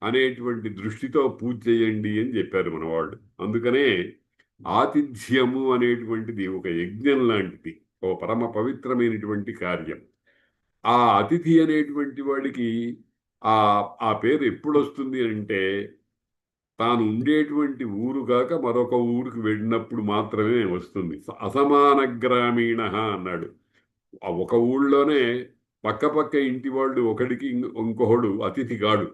అనేటువంటి దృష్టితో పూజ చేయండి అని చెప్పారు మన వాళ్ళు. అందుకనే ఆతిథ్యము అనేటువంటిది ఒక యజ్ఞం లాంటిది, ఒక పరమ పవిత్రమైనటువంటి కార్యం. ఆ అతిథి అనేటువంటి వాడికి ఆ పేరు ఎప్పుడు వస్తుంది అంటే తాను ఉండేటువంటి ఊరు కాక మరొక ఊరికి వెళ్ళినప్పుడు మాత్రమే వస్తుంది. అసమాన గ్రామీణ అన్నాడు. ఒక ఊళ్ళోనే పక్క ఇంటి వాళ్ళు ఒకడికి ఇంకొకడు అతిథి కాడు.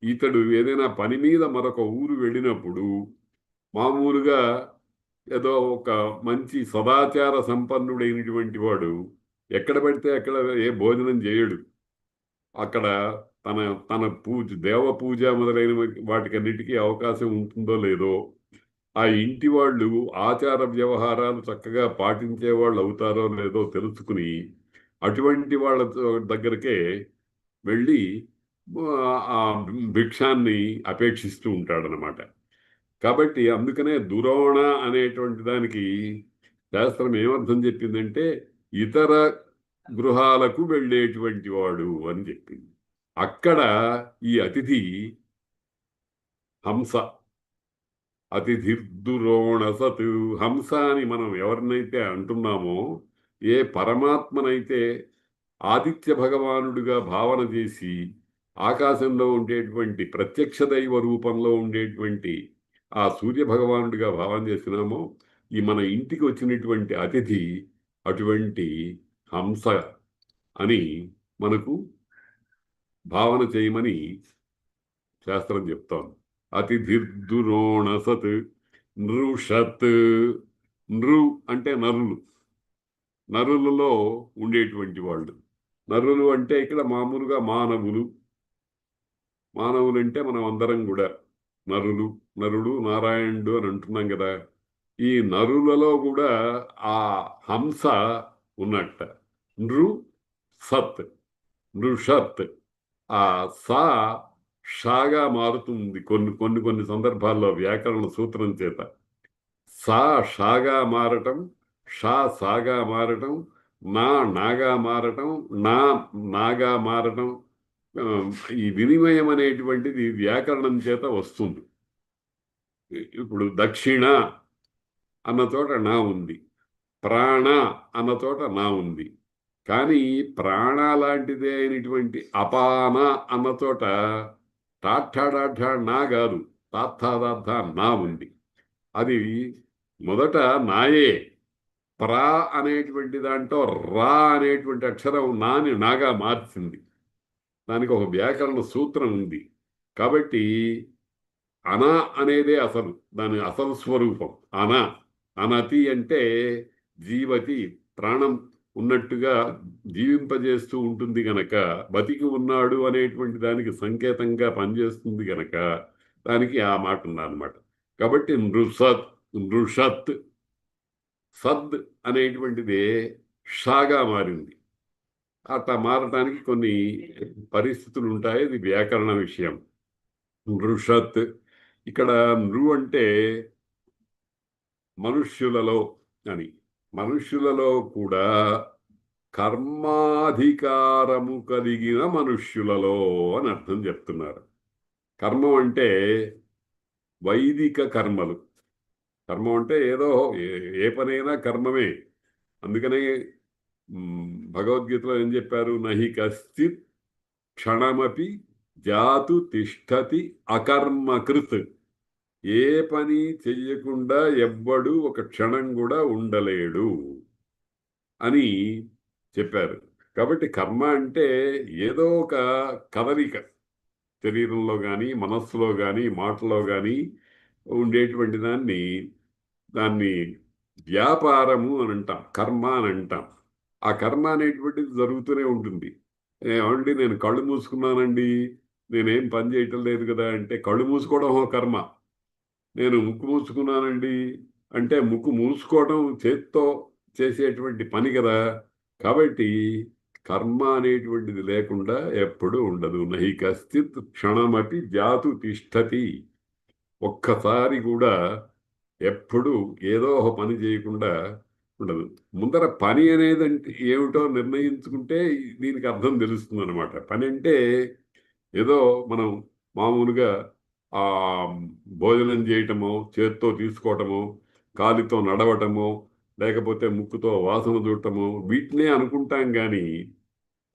ఇతడు ఏదైనా పని మీద మరొక ఊరు వెళ్ళినప్పుడు మామూలుగా ఏదో ఒక మంచి సదాచార సంపన్నుడైనటువంటి వాడు ఎక్కడ పడితే అక్కడ ఏ భోజనం చేయడు. అక్కడ తన తన దేవ పూజ మొదలైన వాటికన్నిటికీ అవకాశం ఉంటుందో లేదో, ఆ ఇంటి వాళ్ళు ఆచార వ్యవహారాలు చక్కగా పాటించే వాళ్ళు అవుతారో లేదో తెలుసుకుని అటువంటి వాళ్ళ దగ్గరకే వెళ్ళి ఆ భిక్షాన్ని అపేక్షిస్తూ ఉంటాడనమాట. కాబట్టి అందుకనే దురోణ అనేటువంటి దానికి శాస్త్రం ఏమర్థం చెప్పిందంటే ఇతర గృహాలకు వెళ్ళేటువంటి వాడు అని చెప్పింది. అక్కడ ఈ అతిథి హంస. అతిథిర్దురోణసత్. హంస అని మనం ఎవరినైతే అంటున్నామో, ఏ పరమాత్మనైతే ఆదిత్య భగవానుడిగా భావన చేసి ఆకాశంలో ఉండేటువంటి ప్రత్యక్ష దైవ రూపంలో ఉండేటువంటి ఆ సూర్య భగవానుడిగా భావన చేసినామో, ఈ మన ఇంటికి వచ్చినటువంటి అతిథి అటువంటి హంస అని మనకు భావన చేయమని శాస్త్రం చెప్తోంది. అతిథిర్దురోణసత్ నృషత్. నృ అంటే నరులు, నరులలో ఉండేటువంటి వాళ్ళు. నరులు అంటే ఇక్కడ మామూలుగా మానవులు అంటే మనం అందరం కూడా నరుడు నారాయణుడు అని అంటున్నాం కదా. ఈ నరులలో కూడా ఆ హంస ఉన్నట్ట. నృషత్. ఆ సా షాగా మారుతుంది కొన్ని సందర్భాల్లో వ్యాకరణ సూత్రం చేత. సా షాగా మారటం, షా సాగా మారటం, నాగా మారటం, నాగా మారటం. ఈ వినిమయం అనేటువంటిది వ్యాకరణం చేత వస్తుంది. ఇప్పుడు దక్షిణ అన్న చోట నా ఉంది, ప్రాణ అన్న చోట నా ఉంది. కానీ ప్రాణ లాంటిదే అయినటువంటి అపాన అన్న చోట టాఠాడాఠా నా కాదు, తాత్థాదార్థ నా ఉంది. అది మొదట నాయే. ప్రా అనేటువంటి దాంట్లో రా అనేటువంటి అక్షరం నాని నాగా మార్చింది. దానికి ఒక వ్యాకరణ సూత్రం ఉంది. కాబట్టి అన అనేదే అసలు, దాని అసలు స్వరూపం అనతి అంటే జీవతి, ప్రాణం ఉన్నట్టుగా జీవింపజేస్తూ ఉంటుంది గనక, బతికి ఉన్నాడు అనేటువంటి దానికి సంకేతంగా పనిచేస్తుంది గనక దానికి ఆ మాట ఉందన్నమాట. కాబట్టి నృషత్ సద్ అనేటువంటిదే షాగా మారింది. అట్లా మారటానికి కొన్ని పరిస్థితులు ఉంటాయి. ఇది వ్యాకరణ విషయం. నృషత్ ఇక్కడ నృ అంటే మనుష్యులలో అని. మనుష్యులలో కూడా కర్మాధికారము కలిగిన మనుష్యులలో అని అర్థం చెప్తున్నారు. కర్మం అంటే వైదిక కర్మలు. కర్మం అంటే ఏదో ఏ పనైనా కర్మమే. అందుకనే భగవద్గీతలో ఏం చెప్పారు? నహి కశ్చిత్ క్షణమపి జాతు తిష్టతి అకర్మకృత్. ఏ పని చెయ్యకుండా ఎవ్వడు ఒక క్షణం కూడా ఉండలేడు అని చెప్పారు. కాబట్టి కర్మ అంటే ఏదో ఒక కదలిక, శరీరంలో కానీ మనస్సులో కానీ మాటలో కానీ ఉండేటువంటి దాన్ని వ్యాపారము అని అంటాం, కర్మ అని అంటాం. ఆ కర్మ అనేటువంటిది జరుగుతూనే ఉంటుంది. ఏమండి నేను కళ్ళు మూసుకున్నానండి, నేనేం పని చేయటం లేదు కదా అంటే కళ్ళు మూసుకోవడం ఒక కర్మ. నేను ముక్కు మూసుకున్నానండి అంటే ముక్కు మూసుకోవడం చేత్తో చేసేటువంటి పని కదా. కాబట్టి కర్మ అనేటువంటిది లేకుండా ఎప్పుడూ ఉండదు. నహి కశ్చిత్ క్షణమపి జాతు తిష్టతి. ఒక్కసారి కూడా ఎప్పుడు ఏదో ఒక పని చేయకుండా ఉండదు. ముందర పని అనేది అంటే ఏమిటో నిర్ణయించుకుంటే దీనికి అర్థం తెలుస్తుంది అనమాట. పని అంటే ఏదో మనం మామూలుగా ఆ భోజనం చేయటమో, చేత్తో తీసుకోవటమో, కాలితో నడవటమో, లేకపోతే ముక్కుతో వాసన చూడటమో వీటినే అనుకుంటాం కానీ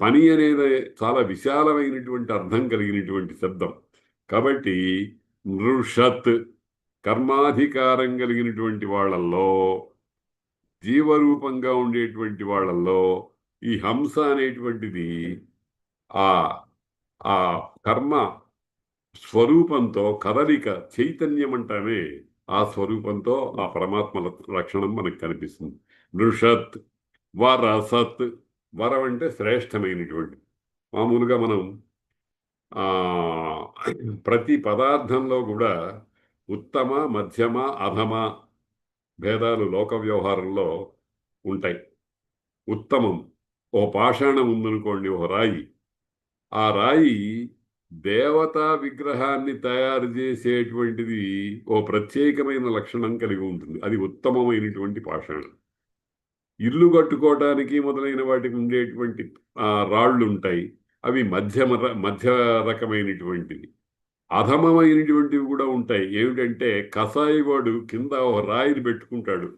పని అనేది చాలా విశాలమైనటువంటి అర్థం కలిగినటువంటి శబ్దం. కాబట్టి నృషత్ కర్మాధికారం కలిగినటువంటి వాళ్ళల్లో, జీవరూపంగా ఉండేటువంటి వాళ్ళల్లో ఈ హంస అనేటువంటిది ఆ ఆ కర్మ స్వరూపంతో కదలిక, చైతన్యం అంటామే, ఆ స్వరూపంతో ఆ పరమాత్మ లక్షణం మనకు కనిపిస్తుంది. నృషత్ వరసత్. వరం అంటే శ్రేష్టమైనటువంటి. మామూలుగా మనం ఆ ప్రతి పదార్థంలో కూడా ఉత్తమ, మధ్యమ, అధమ భేదాలు లోక వ్యవహారంలో ఉంటాయి. ఉత్తమం, ఓ పాషాణం ఉందనుకోండి, ఓ రాయి. ఆ రాయి దేవతా విగ్రహాన్ని తయారు చేసేటువంటిది ఓ ప్రత్యేకమైన లక్షణం కలిగి ఉంటుంది. అది ఉత్తమమైనటువంటి పాషాణం. ఇల్లు కట్టుకోవడానికి మొదలైన వాటికి ఉండేటువంటి రాళ్ళు ఉంటాయి, అవి మధ్య రకమైనటువంటివి. అధమమైనటువంటివి కూడా ఉంటాయి. ఏమిటంటే కసాయి వాడు కింద ఒక రాయిని పెట్టుకుంటాడు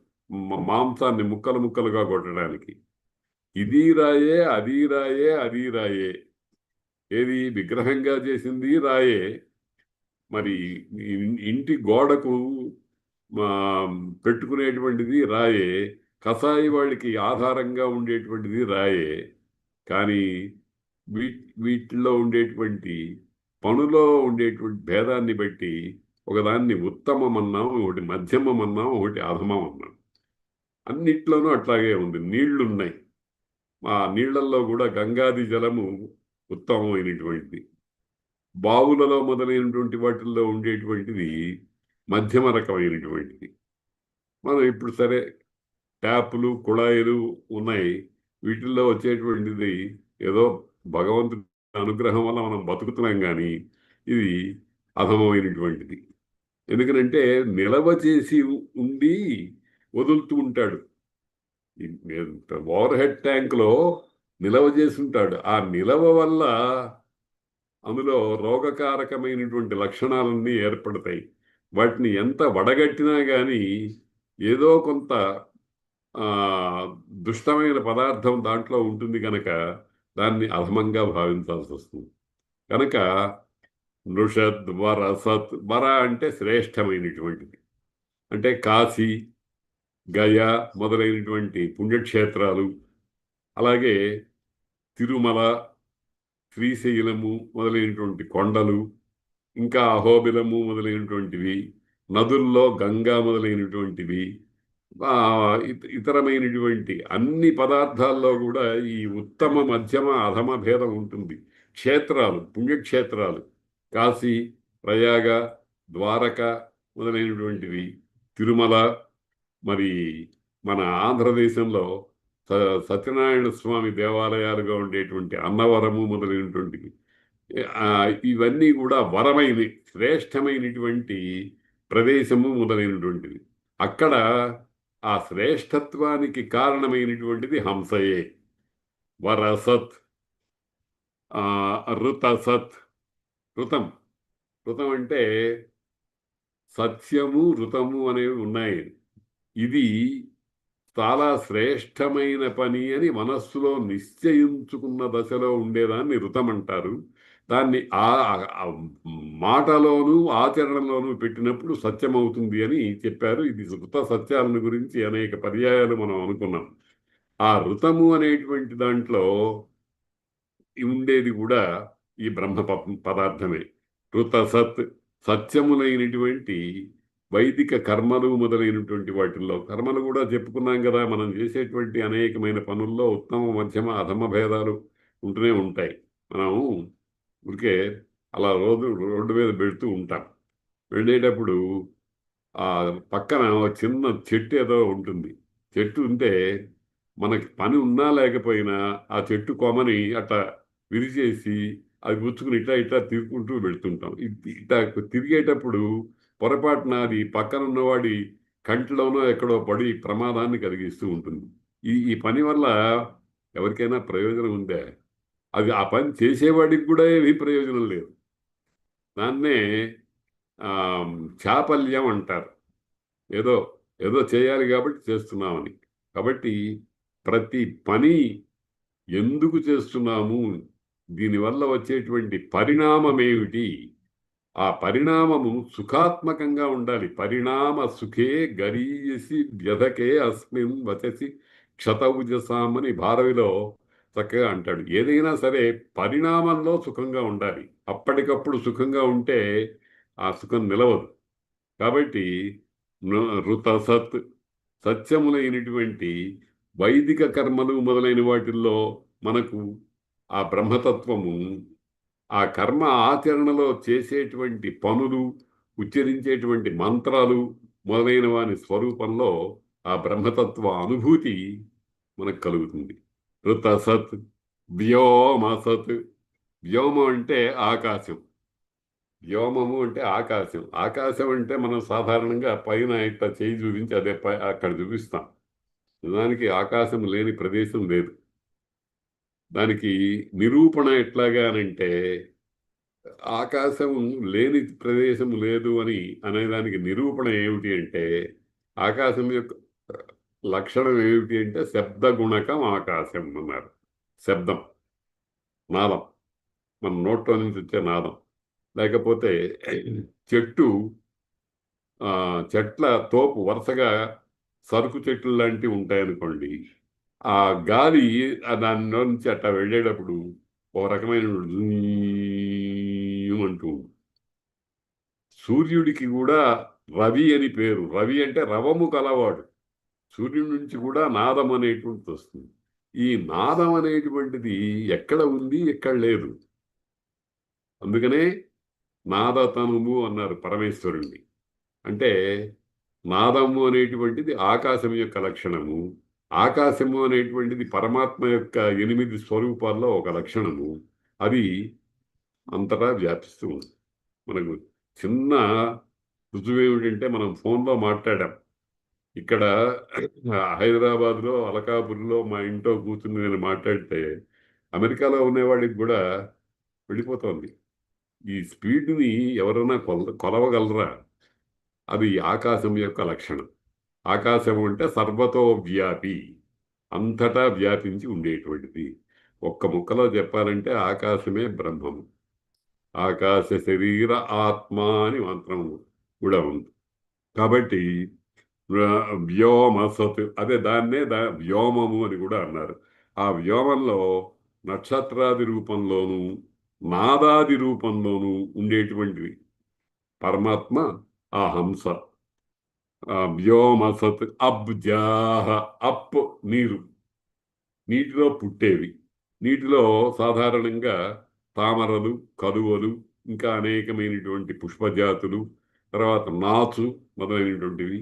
మాంసాన్ని ముక్కలు ముక్కలుగా కొట్టడానికి. ఇది రాయే, అది రాయే, అది రాయే. ఏది విగ్రహంగా చేసింది రాయే, మరి ఇంటి గోడకు పెట్టుకునేటువంటిది రాయే, కసాయి వాళ్ళకి ఆధారంగా ఉండేటువంటిది రాయే. కానీ వీటిల్లో ఉండేటువంటి పనులో ఉండేటువంటి భేదాన్ని బట్టి ఒకదాన్ని ఉత్తమం అన్నాం, ఒకటి మధ్యమం అన్నాం, ఒకటి అధమం అన్నాం. అన్నిట్లోనూ అట్లాగే ఉంది. నీళ్లున్నాయి, ఆ నీళ్లలో కూడా గంగాది జలము ఉత్తమమైనటువంటిది. బావులలో మొదలైనటువంటి వాటిల్లో ఉండేటువంటిది మధ్యమ రకమైనటువంటిది. మనం ఇప్పుడు సరే ట్యాపులు, కుళాయిలు ఉన్నాయి, వీటిల్లో వచ్చేటువంటిది ఏదో భగవంతుడి అనుగ్రహం వల్ల మనం బతుకుతున్నాం. కానీ ఇది అధమమైనటువంటిది. ఎందుకనంటే నిలవ చేసి ఉండి వదులుతూ ఉంటాడు. ఓవర్ హెడ్ ట్యాంక్లో నిలవ చేసి ఉంటాడు. ఆ నిలవ వల్ల అందులో రోగకారకమైనటువంటి లక్షణాలన్నీ ఏర్పడతాయి. వాటిని ఎంత వడగట్టినా కానీ ఏదో కొంత దుష్టమైన పదార్థం దాంట్లో ఉంటుంది కనుక దాన్ని అధమంగా భావించాల్సి వస్తుంది. కనుక నృషద్ వర సత్. వర అంటే శ్రేష్టమైనటువంటిది. అంటే కాశీ, గయ మొదలైనటువంటి పుణ్యక్షేత్రాలు, అలాగే తిరుమల, శ్రీశైలము మొదలైనటువంటి కొండలు, ఇంకా అహోబిలము మొదలైనటువంటివి, నదుల్లో గంగా మొదలైనటువంటివి, ఇతరమైనటువంటి అన్ని పదార్థాల్లో కూడా ఈ ఉత్తమ, మధ్యమ, అధమ భేదం ఉంటుంది. క్షేత్రాలు, పుణ్యక్షేత్రాలు కాశీ, ప్రయాగ, ద్వారక మొదలైనటువంటివి, తిరుమల, మరి మన ఆంధ్రదేశంలో సత్యనారాయణ స్వామి దేవాలయాలుగా ఉండేటువంటి అన్నవరము మొదలైనటువంటివి, ఆ, ఇవన్నీ కూడా వరమైన శ్రేష్టమైనటువంటి ప్రదేశము మొదలైనటువంటిది. అక్కడ ఆ శ్రేష్టత్వానికి కారణమైనటువంటిది హంసయే. వరసత్, ఋతసత్. ఋతం, ఋతం అంటే సత్యము ఋతము అనేవి ఉన్నాయి. ఇది చాలా శ్రేష్టమైన పని అని మనస్సులో నిశ్చయించుకున్న దశలో ఉండేదాన్ని ఋతం అంటారు. దాన్ని ఆ మాటలోనూ ఆచరణలోనూ పెట్టినప్పుడు సత్యమవుతుంది అని చెప్పారు. ఇది ఋత సత్యాలను గురించి అనేక పర్యాయాలు మనం అనుకున్నాం. ఆ ఋతము అనేటువంటి దాంట్లో ఉండేది కూడా ఈ బ్రహ్మ పదార్థమే. ఋత సత్, సత్యములైనటువంటి వైదిక కర్మలు మొదలైనటువంటి వాటిల్లో కర్మలు కూడా చెప్పుకున్నాం కదా. మనం చేసేటువంటి అనేకమైన పనుల్లో ఉత్తమ మధ్యమ అధమ భేదాలు ఉంటూనే ఉంటాయి. మనం ఊరికే అలా రోజు రోడ్డు మీద పెడుతూ ఉంటాం. వెళ్ళేటప్పుడు ఆ పక్కన ఒక చిన్న చెట్టు ఏదో ఉంటుంది. చెట్టు ఉంటే మనకి పని ఉన్నా లేకపోయినా ఆ చెట్టు కొమ్మని అట్లా విరిచేసి అది గుచ్చుకుని ఇట్లా ఇట్లా తిరుగుకుంటూ వెళ్తుంటాం. ఇట్లా తిరిగేటప్పుడు పొరపాటున అది పక్కన ఉన్నవాడి కంటిలోనో ఎక్కడో పడి ప్రమాదాన్ని కలిగిస్తూ ఉంటుంది. ఈ ఈ పని వల్ల ఎవరికైనా ప్రయోజనం ఉందే? అది ఆ పని చేసేవాడికి కూడా ఏమీ ప్రయోజనం లేదు. దాన్నే చాపల్యం అంటారు. ఏదో ఏదో చేయాలి కాబట్టి చేస్తున్నామని. కాబట్టి ప్రతి పని ఎందుకు చేస్తున్నాము? దీనివల్ల వచ్చేటువంటి పరిణామమేమిటి? ఆ పరిణామము సుఖాత్మకంగా ఉండాలి. పరిణామ సుఖే గరీయసి వ్యధకే అస్మిన్ వచసి క్షతౌజసాం అని భారవిలో చక్కగా అంటాడు. ఏదైనా సరే పరిణామంలో సుఖంగా ఉండాలి. అప్పటికప్పుడు సుఖంగా ఉంటే ఆ సుఖం నిలవదు. కాబట్టి ఋతసత్, సత్యములైనటువంటి వైదిక కర్మలు మొదలైన వాటిల్లో మనకు ఆ బ్రహ్మతత్వము, ఆ కర్మ ఆచరణలో చేసేటువంటి పనులు, ఉచ్చరించేటువంటి మంత్రాలు మొదలైన వాని స్వరూపంలో ఆ బ్రహ్మతత్వ అనుభూతి మనకు కలుగుతుంది. ఋతసత్, వ్యోమసత్. వ్యోమం అంటే ఆకాశం. వ్యోమము అంటే ఆకాశం. ఆకాశం అంటే మనం సాధారణంగా పైన ఇట్లా చేయి చూపించి అదే అక్కడ చూపిస్తాం. నిజానికి ఆకాశం లేని ప్రదేశం లేదు. దానికి నిరూపణ ఎట్లాగా అనంటే ఆకాశం లేని ప్రదేశం లేదు అని అనేదానికి నిరూపణ ఏమిటి అంటే ఆకాశం యొక్క లక్షణం ఏమిటి అంటే శబ్ద గుణకం ఆకాశం అన్నారు. శబ్దం, నాదం, మన నోట్లో నుంచి వచ్చే నాదం. లేకపోతే చెట్టు, చెట్ల తోపు వరుసగా సరుకు చెట్లు లాంటివి ఉంటాయనుకోండి. ఆ గాలి దానిలో నుంచి అట్లా వెళ్ళేటప్పుడు ఒక రకమైన అంటూ ఉంటుంది. సూర్యుడికి కూడా రవి అని పేరు. రవి అంటే రవము కలవాడు. సూర్యుడి నుంచి కూడా నాదం అనేటువంటిది వస్తుంది. ఈ నాదం అనేటువంటిది ఎక్కడ ఉంది, ఎక్కడ లేదు. అందుకనే నాదతనువు అన్నారు పరమేశ్వరుణ్ణి. అంటే నాదము అనేటువంటిది ఆకాశం యొక్క లక్షణము. ఆకాశము అనేటువంటిది పరమాత్మ యొక్క 8 స్వరూపాల్లో ఒక లక్షణము. అది అంతటా వ్యాపిస్తూ ఉంది. మనకు చిన్న రుజువు ఏమిటంటే మనం ఫోన్లో మాట్లాడాం. ఇక్కడ హైదరాబాద్లో అలకాపురిలో మా ఇంట్లో కూర్చుని నేను మాట్లాడితే అమెరికాలో ఉండేవాడికి కూడా వెళ్ళిపోతుంది. ఈ స్పీడ్ని ఎవరైనా కొలవగలరా? అది ఆకాశం యొక్క లక్షణం. ఆకాశం అంటే సర్వతో వ్యాపి, అంతటా వ్యాపించి ఉండేటువంటిది. ఒక్క ముక్కలో చెప్పాలంటే ఆకాశమే బ్రహ్మము. ఆకాశ శరీర ఆత్మ అని మంత్రం కూడా ఉంది. కాబట్టి వ్యోమసత్, అదే దాన్నే వ్యోమము అని కూడా అన్నారు. ఆ వ్యోమంలో నక్షత్రాది రూపంలోనూ నాదాది రూపంలోనూ ఉండేటువంటి పరమాత్మ ఆ హంస. వ్యోమసత్ అబ్జాహ. అప్ నీరు, నీటిలో పుట్టేవి. నీటిలో సాధారణంగా తామరలు, కలువలు, ఇంకా అనేకమైనటువంటి పుష్పజాతులు, తర్వాత నాచు మొదలైనటువంటివి,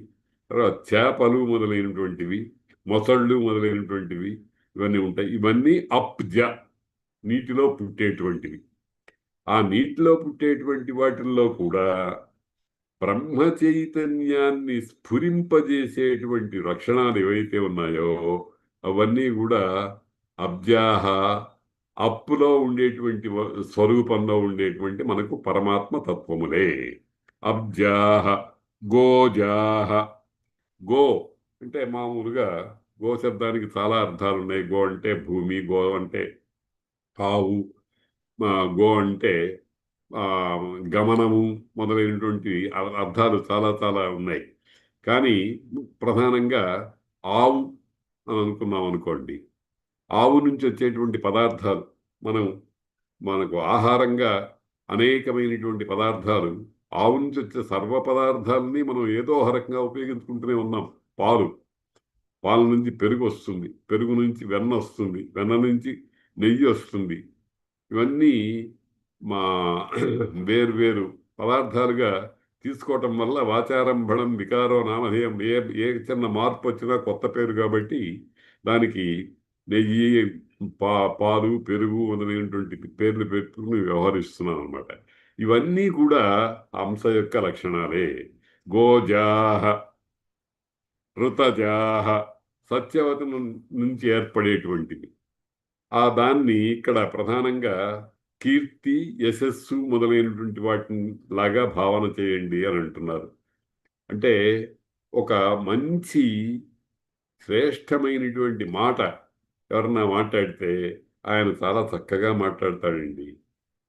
తర్వాత చేపలు మొదలైనటువంటివి, మొసళ్ళు మొదలైనటువంటివి ఇవన్నీ ఉంటాయి. ఇవన్నీ అప్జ, నీటిలో పుట్టేటువంటివి. ఆ నీటిలో పుట్టేటువంటి వాటిల్లో కూడా బ్రహ్మ చైతన్యాన్ని స్ఫురింపజేసేటువంటి లక్షణాలు ఏవైతే ఉన్నాయో అవన్నీ కూడా అబ్జాహ అప్పులో ఉండేటువంటి స్వరూపంలో ఉండేటువంటి మనకు పరమాత్మ తత్వములే. అబ్జాహ గోజాహ. గో అంటే మామూలుగా గో శబ్దానికి చాలా అర్థాలు ఉన్నాయి. గో అంటే భూమి, గో అంటే ఆవు, గో అంటే ఆ, గమనము మొదలైనటువంటి అర్థాలు చాలా చాలా ఉన్నాయి. కానీ ప్రధానంగా ఆవు అని అనుకున్నాం అనుకోండి, ఆవు నుంచి వచ్చేటువంటి పదార్థాలు మనం మనకు ఆహారంగా అనేకమైనటువంటి పదార్థాలు, ఆవు నుంచి వచ్చే సర్వ పదార్థాలని మనం ఏదో ఒక రకంగా ఉపయోగించుకుంటూనే ఉన్నాం. పాలు, పాల నుంచి పెరుగు వస్తుంది, పెరుగు నుంచి వెన్న వస్తుంది, వెన్న నుంచి నెయ్యి వస్తుంది. ఇవన్నీ మా వేరు వేరు పదార్థాలుగా తీసుకోవటం వల్ల వాచారంభణం వికారో నామధేయం, ఏ ఏ చిన్న మార్పు వచ్చినా కొత్త పేరు కాబట్టి దానికి నెయ్యి, పా పాలు, పెరుగు మొదలైనటువంటి పేర్లు పెట్టుకుని వ్యవహరిస్తున్నాం అనమాట. ఇవన్నీ కూడా హంస యొక్క లక్షణాలే. గోజాహ, ఋతజాహ, సత్యవతి నుంచి ఏర్పడేటువంటివి. ఆ దాన్ని ఇక్కడ ప్రధానంగా కీర్తి, యశస్సు మొదలైనటువంటి వాటిని లాగా భావన చేయండి అని అంటున్నారు. అంటే ఒక మంచి శ్రేష్టమైనటువంటి మాట ఎవరన్నా మాట్లాడితే ఆయన చాలా చక్కగా మాట్లాడతాడండి.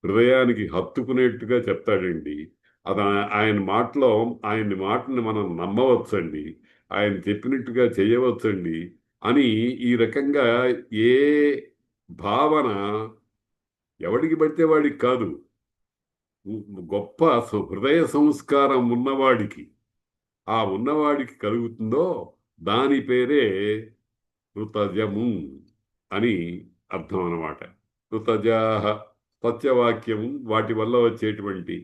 హృదయానికి హత్తుకునేట్టుగా చెప్తాడండి. అది ఆయన మాటలో ఆయన మాటని మనం నమ్మవచ్చండి. ఆయన చెప్పినట్టుగా చేయవచ్చండి అని ఈ రకంగా ఏ భావన ఎవడికి పడితే వాడికి కాదు, గొప్ప హృదయ సంస్కారం ఉన్నవాడికి, ఆ ఉన్నవాడికి కలుగుతుందో దాని పేరే కృతజము అని అర్థం అన్నమాట. కృతజాహ సత్యవాక్యం, వాటి వల్ల వచ్చేటువంటి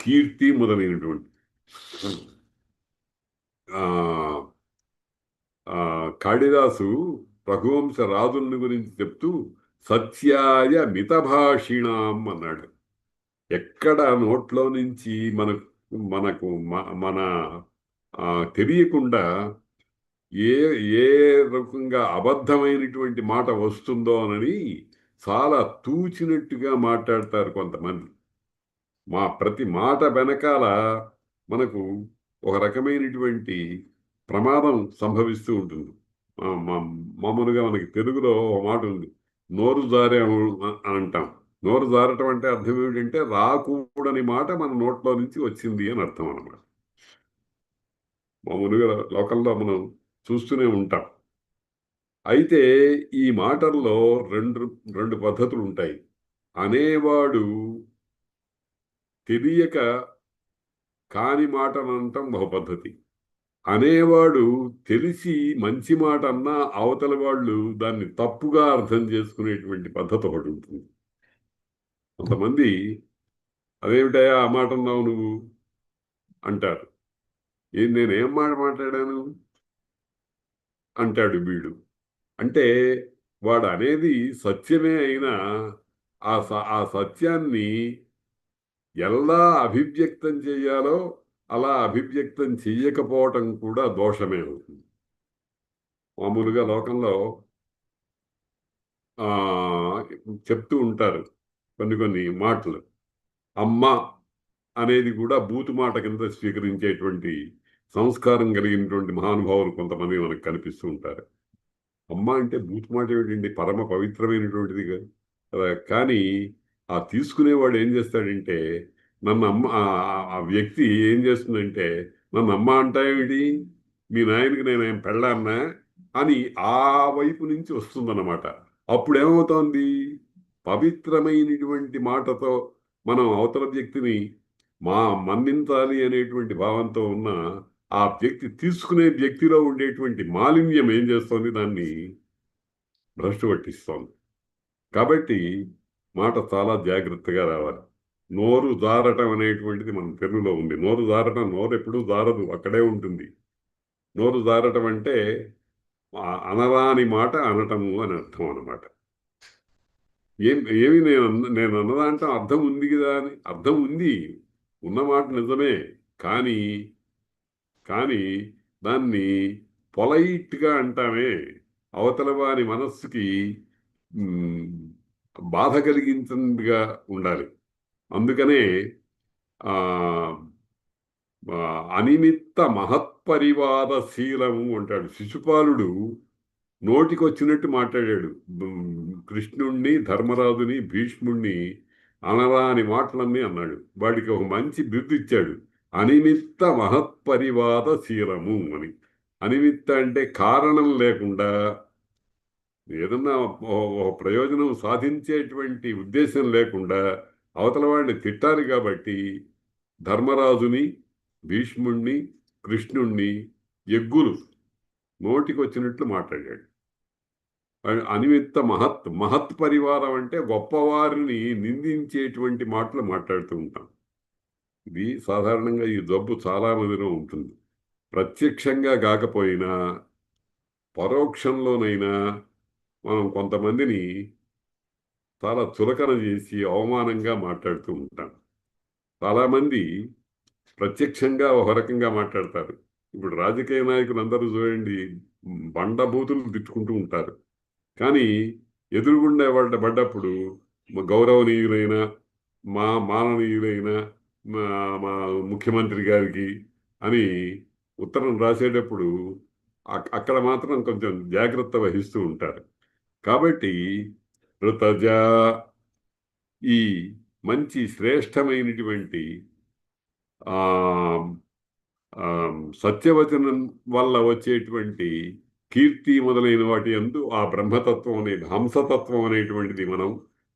కీర్తి మొదలైనటువంటి ఆ కాళిదాసు రఘువంశ రాజుల్ని గురించి చెప్తూ సత్యాయ మితభాషిణాం అన్నాడు. ఎక్కడ నోట్లో నుంచి మనకు మనకు మన తెలియకుండా ఏ ఏ రకంగా అబద్ధమైనటువంటి మాట వస్తుందో అని చాలా తూచినట్టుగా మాట్లాడతారు కొంతమంది. ప్రతి మాట వెనకాల మనకు ఒక రకమైనటువంటి ప్రమాదం సంభవిస్తూ ఉంటుంది. మామూలుగా మనకి తెలుగులో ఒక మాట ఉంది, నోరు జారే అని అంటాం. నోరు జారటం అంటే అర్థం ఏమిటంటే రాకూడని మాట మన నోట్లో నుంచి వచ్చింది అని అర్థం అన్నమాట. మామూలుగా లోకల్లో మనం చూస్తూనే ఉంటాం. అయితే ఈ మాటల్లో రెండు రెండు పద్ధతులు ఉంటాయి. అనేవాడు తెలియక కాని మాటను అనటం ఒక పద్ధతి. అనేవాడు తెలిసి మంచి మాట అన్నా అవతల వాళ్ళు దాన్ని తప్పుగా అర్థం చేసుకునేటువంటి పద్ధతి ఒకటి ఉంటుంది. కొంతమంది అదేమిటయా ఆ మాట అన్నావు నువ్వు అంటారు. నేనేం మాట మాట్లాడాను అంటాడు వీడు. అంటే వాడు అనేది సత్యమే అయినా ఆ సత్యాన్ని ఎలా అభివ్యక్తం చేయాలో అలా అభివ్యక్తం చెయ్యకపోవటం కూడా దోషమే అవుతుంది. మామూలుగా లోకంలో ఆ చెప్తూ ఉంటారు కొన్ని కొన్ని మాటలు. అమ్మ అనేది కూడా బూతు మాట కింద స్వీకరించేటువంటి సంస్కారం కలిగినటువంటి మహానుభావులు కొంతమంది మనకు కనిపిస్తూ ఉంటారు. అమ్మ అంటే బూతు మాట ఏమిటండి, పరమ పవిత్రమైనటువంటిది కదా. కానీ ఆ తీసుకునేవాడు ఏం చేస్తాడంటే, నన్ను అమ్మ ఆ వ్యక్తి ఏం చేస్తుందంటే, నన్ను అమ్మ అంటావేమిటి, మీ నాయనకి నేనేం పెళ్ళాన్నా అని ఆ వైపు నుంచి వస్తుందన్నమాట. అప్పుడు ఏమవుతోంది, పవిత్రమైనటువంటి మాటతో మనం అవతల వ్యక్తిని మన్నించాలి అనేటువంటి భావంతో ఉన్న ఆ వ్యక్తి తీసుకునే వ్యక్తిలో ఉండేటువంటి మాలిన్యం ఏం చేస్తోంది, దాన్ని భ్రష్టు పట్టిస్తోంది. కాబట్టి మాట చాలా జాగ్రత్తగా రావాలి. నోరు జారటం అనేటువంటిది మన తెలుగులో ఉంది. నోరు జారటం, నోరు ఎప్పుడూ జారదు, అక్కడే ఉంటుంది. నోరు జారటం అంటే అనరాని మాట అనటము అని అర్థం అన్నమాట. ఏమి నేను అన్నదాంట్లో అర్థం ఉంది కదా అని. అర్థం ఉంది, ఉన్నమాట నిజమే. కానీ కానీ దాన్ని పొలైట్గా అంటామే, అవతల వారి మనస్సుకి మ్, బాధ కలిగించినట్టుగా ఉండాలి. అందుకనే ఆ ఆ, అనిమిత్త మహత్పరివాద శీలము అంటాడు. శిశుపాలుడు నోటికొచ్చినట్టు మాట్లాడాడు. కృష్ణుణ్ణి, ధర్మరాజుని, భీష్ముణ్ణి అనరాని మాటలన్నీ అన్నాడు. వాడికి ఒక మంచి బిరుదు ఇచ్చాడు, అనిమిత్త మహత్పరివాద శీలము అని. అనిమిత్త అంటే కారణం లేకుండా ఏదన్నా ఒక ప్రయోజనం సాధించేటువంటి ఉద్దేశం లేకుండా అవతల వాడిని తిట్టాలి. కాబట్టి ధర్మరాజుని, భీష్ముణ్ణి, కృష్ణుణ్ణి ఎగ్గులు నోటికొచ్చినట్లు మాట్లాడాడు. అనిమిత్త మహత్ పరివారం అంటే గొప్పవారిని నిందించేటువంటి మాటలు మాట్లాడుతూ ఉంటాం. ఇది సాధారణంగా ఈ జబ్బు చాలా మందిలో ఉంటుంది. ప్రత్యక్షంగా కాకపోయినా పరోక్షంలోనైనా మనం కొంతమందిని చాలా చులకన చేసి అవమానంగా మాట్లాడుతూ ఉంటాం. చాలామంది ప్రత్యక్షంగా ఒక రకంగా మాట్లాడతారు. ఇప్పుడు రాజకీయ నాయకులు అందరూ చూడండి, బండబూతులు తిట్టుకుంటూ ఉంటారు. కానీ ఎదురుగుండా వాళ్ళ పడ్డప్పుడు గౌరవనీయులైన, మాననీయులైన మా మా ముఖ్యమంత్రి గారికి అని ఉత్తరం రాసేటప్పుడు అక్కడ మాత్రం కొంచెం జాగ్రత్త వహిస్తూ ఉంటారు. కాబట్టి ఋతజ, ఈ మంచి శ్రేష్టమైనటువంటి ఆ ఆ, సత్యవచనం వల్ల వచ్చేటువంటి కీర్తి మొదలైన వాటి యందు ఆ బ్రహ్మతత్వం అనేది, హంసతత్వం అనేటువంటిది మనం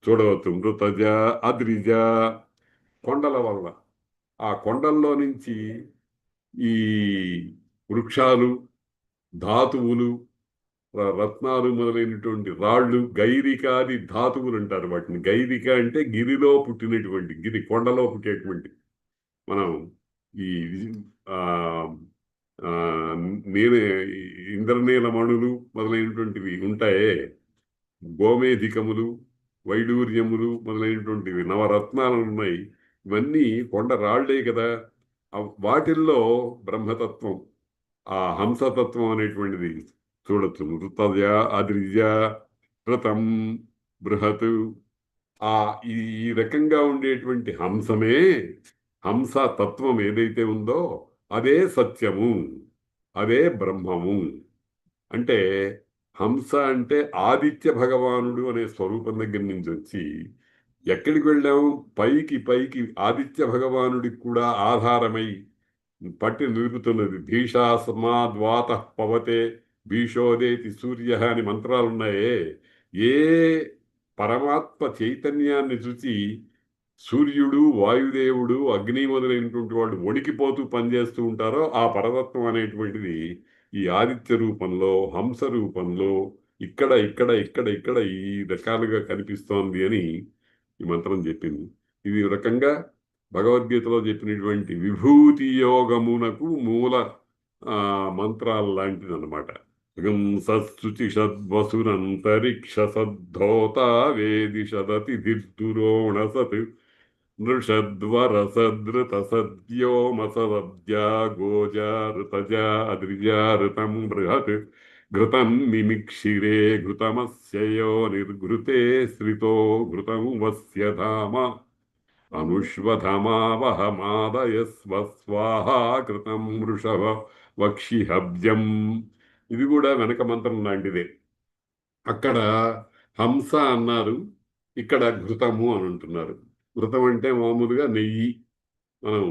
చూడవచ్చు. మృతజ, అద్రిజ, కొండల వల్ల, ఆ కొండల్లో నుంచి ఈ వృక్షాలు, ధాతువులు, రత్నాలు మొదలైనటువంటి రాళ్ళు, గైరికాది ధాతువులు అంటారు వాటిని. గైరిక అంటే గిరిలో పుట్టినటువంటి, కొండలో పుట్టేటువంటి. మనం ఈ ఆ ఆ, నేనే ఇంద్రనీలమణులు మొదలైనటువంటివి ఉంటాయే, గోమేధికములు, వైడూర్యములు మొదలైనటువంటివి నవరత్నాలు ఉన్నాయి. ఇవన్నీ కొండ రాళ్లే కదా. వాటిల్లో బ్రహ్మతత్వం, ఆ హంసతత్వం అనేటువంటిది చూడొచ్చు. ఋతజ, అద్రిజ, ఋతం, బృహత్, ఆ ఈ ఈ రకంగా ఉండేటువంటి హంసమే, హంస తత్వం ఏదైతే ఉందో అదే సత్యము, అదే బ్రహ్మము. అంటే హంస అంటే ఆదిత్య భగవానుడు అనే స్వరూపం దగ్గర నుంచి వచ్చి ఎక్కడికి వెళ్ళాము? పైకి పైకి ఆదిత్య భగవానుడికి కూడా ఆధారమై పట్టి నిలుపుతున్నది. భీషాస్మాద్వాత పవతే భీషోదేతి సూర్య అని మంత్రాలున్నాయే. ఏ పరమాత్మ చైతన్యాన్ని చూసి సూర్యుడు, వాయుదేవుడు, అగ్ని మొదలైనటువంటి వాళ్ళు వణికిపోతూ పనిచేస్తూ ఉంటారో ఆ పరతత్వం అనేటువంటిది ఈ ఆదిత్య రూపంలో, హంస రూపంలో ఇక్కడ ఇక్కడ ఇక్కడ ఇక్కడ ఈ రకాలుగా కనిపిస్తోంది అని ఈ మంత్రం చెప్పింది. ఇది రకంగా భగవద్గీతలో చెప్పినటువంటి విభూతి యోగమునకు మూల మంత్రాలు లాంటిది అనమాట. శుచిషద్వసురంతరిక్ష సద్ధోత వేది సదతి దిర్దురోణ సత్ నృషద్వరసదృత సద్యోమసద్యా గోజా ఋతజా అద్రిజా ఋతం బృహత్ ఘృతం మిమిక్షిరే ఘృతమస్యయో నిర్ఘృతే శ్రితో ఘృతం వస్య ధామ అనుష్వధమావహమాదయస్వ స్వాహా కృతం వృషభ వక్షిహబ్జం. ఇది కూడా వెనక మంత్రం లాంటిదే. అక్కడ హంస అన్నారు, ఇక్కడ ఘృతము అని అంటున్నారు. ఘృతం అంటే మామూలుగా నెయ్యి. మనం